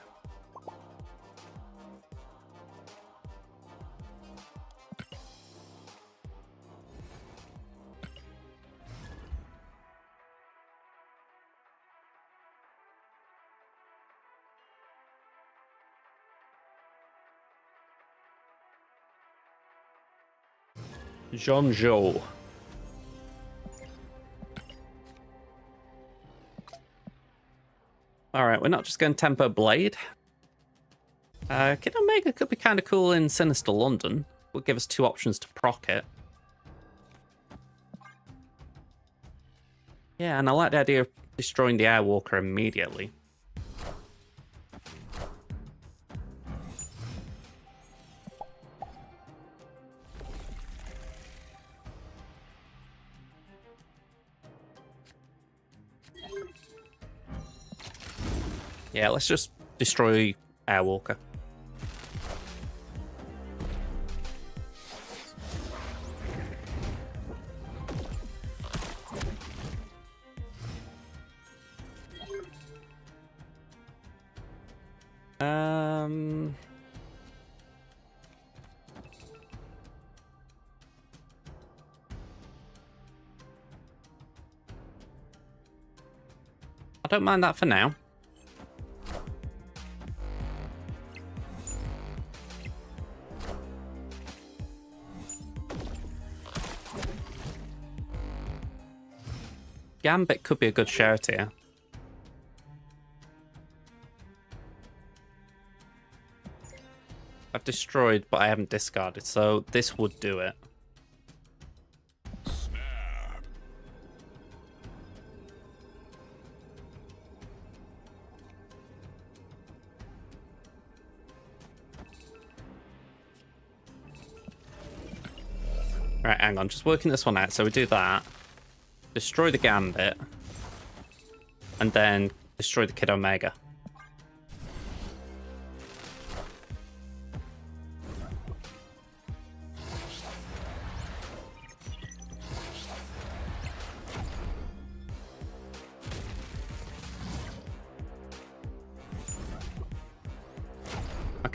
Jean-Jo. Alright, we're not just going Tempo Blade. Kid Omega could be kind of cool in Sinister London. Would give us 2 options to proc it. Yeah, and I like the idea of destroying the Airwalker immediately. Yeah, let's just destroy Airwalker. I don't mind that for now. Gambit could be a good shout here. I've destroyed, but I haven't discarded, so this would do it. Snap. Right, hang on, just working this one out. So we do that. Destroy the Gambit. And then destroy the Kid Omega.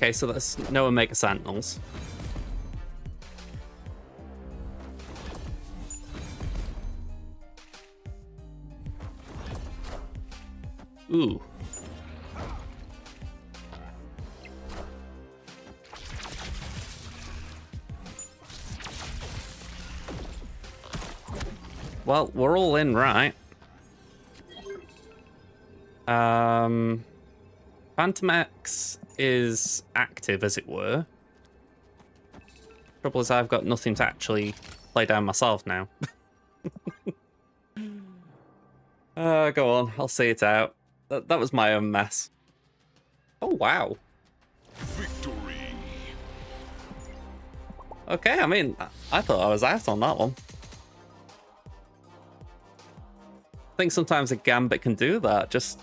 Okay, so that's no Omega Sentinels. Ooh. Well, we're all in, right? Phantom X is active, as it were. Trouble is, I've got nothing to actually play down myself now. Go on, I'll see it out. That was my own mess. Oh, wow. Victory. Okay, I mean, I thought I was out on that one. I think sometimes a Gambit can do that, just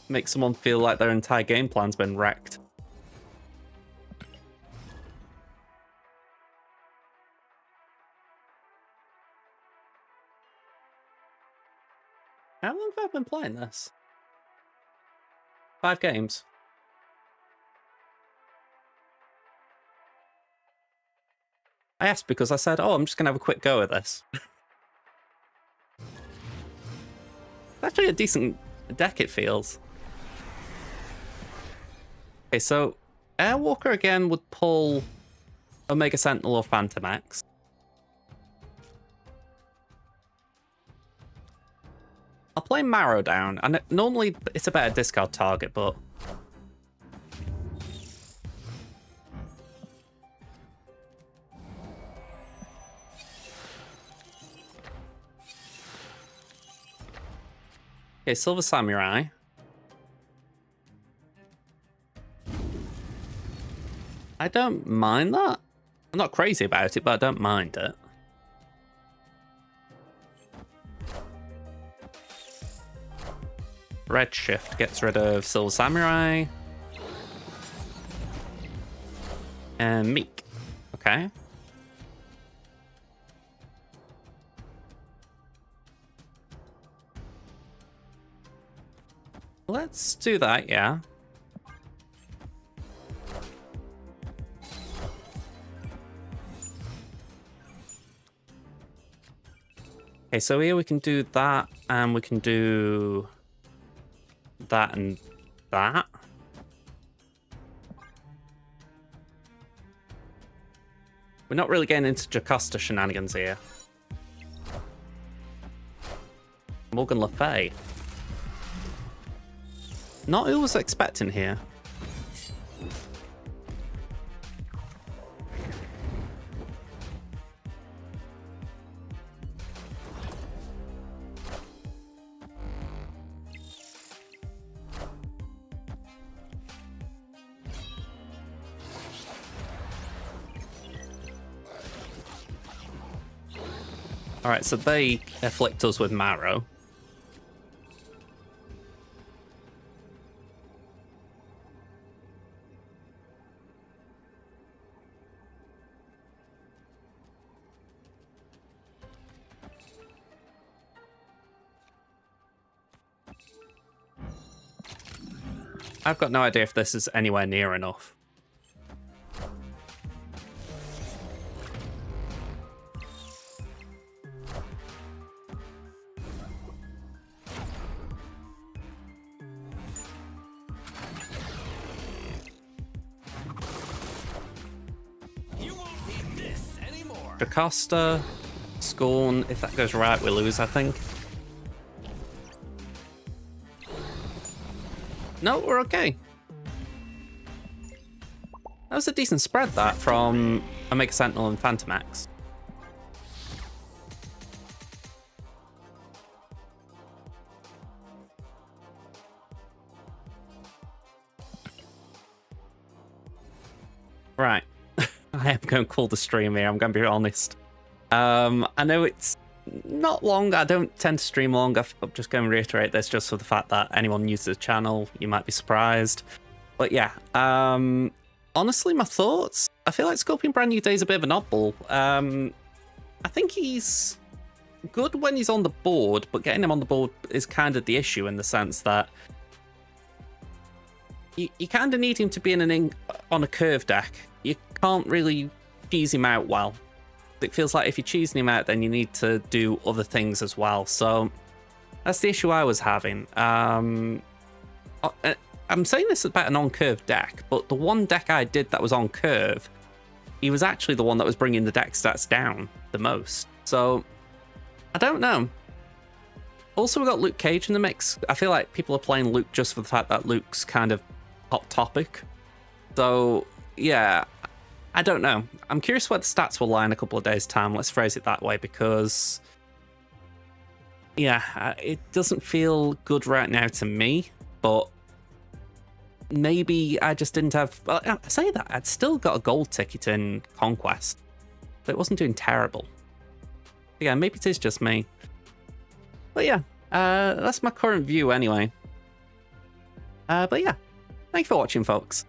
make someone feel like their entire game plan's been wrecked. How long have I been playing this? 5 games. I asked because I said, oh, I'm just going to have a quick go at this. Actually a decent deck, it feels. Okay, so Airwalker again would pull Omega Sentinel or Phantom X. I'll play Marrow down, and normally it's a better discard target, but... Okay, Silver Samurai. I don't mind that. I'm not crazy about it, but I don't mind it. Redshift gets rid of Silver Samurai. And Meek. Okay. Let's do that, yeah. Okay, so here we can do that, and we can do that and that. We're not really getting into Jocasta shenanigans here. Morgan Le Fay. Not who I was expecting here. Alright, so they afflict us with Marrow. I've got no idea if this is anywhere near enough. You won't need this anymore. Jocasta, Scorn, if that goes right, we lose, I think. No, we're okay. That was a decent spread, that, from Omega Sentinel and Phantom X. Right. I am going to call the stream here, I'm going to be honest. I know it's not long, I don't tend to stream long. I'm just going to reiterate this just for the fact that anyone new to the channel, you might be surprised. But yeah, honestly, my thoughts, I feel like Scorpion Brand New Day is a bit of an oddball. I think he's good when he's on the board, but getting him on the board is kind of the issue in the sense that you kind of need him to be on a curve deck. You can't really cheese him out well. It feels like if you're cheesing him out, then you need to do other things as well. So that's the issue I was having. I'm saying this about an on-curve deck, but the one deck I did that was on curve, he was actually the one that was bringing the deck stats down the most. So I don't know. Also, we got Luke Cage in the mix. I feel like people are playing Luke just for the fact that Luke's kind of hot topic. So yeah, I don't know. I'm curious where the stats will lie in a couple of days' time. Let's phrase it that way, because yeah, it doesn't feel good right now to me. But maybe I just didn't have... Well, I say that, I'd still got a gold ticket in Conquest, so it wasn't doing terrible. Yeah, maybe it is just me. But yeah, that's my current view anyway. But yeah, thank you for watching, folks.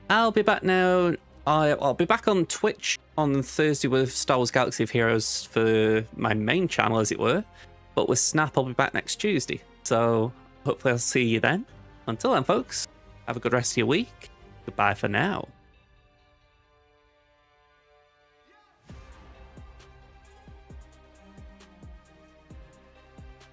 I'll be back now. I'll be back on Twitch on Thursday with Star Wars Galaxy of Heroes for my main channel, as it were. But with Snap, I'll be back next Tuesday. So hopefully I'll see you then. Until then, folks, have a good rest of your week. Goodbye for now.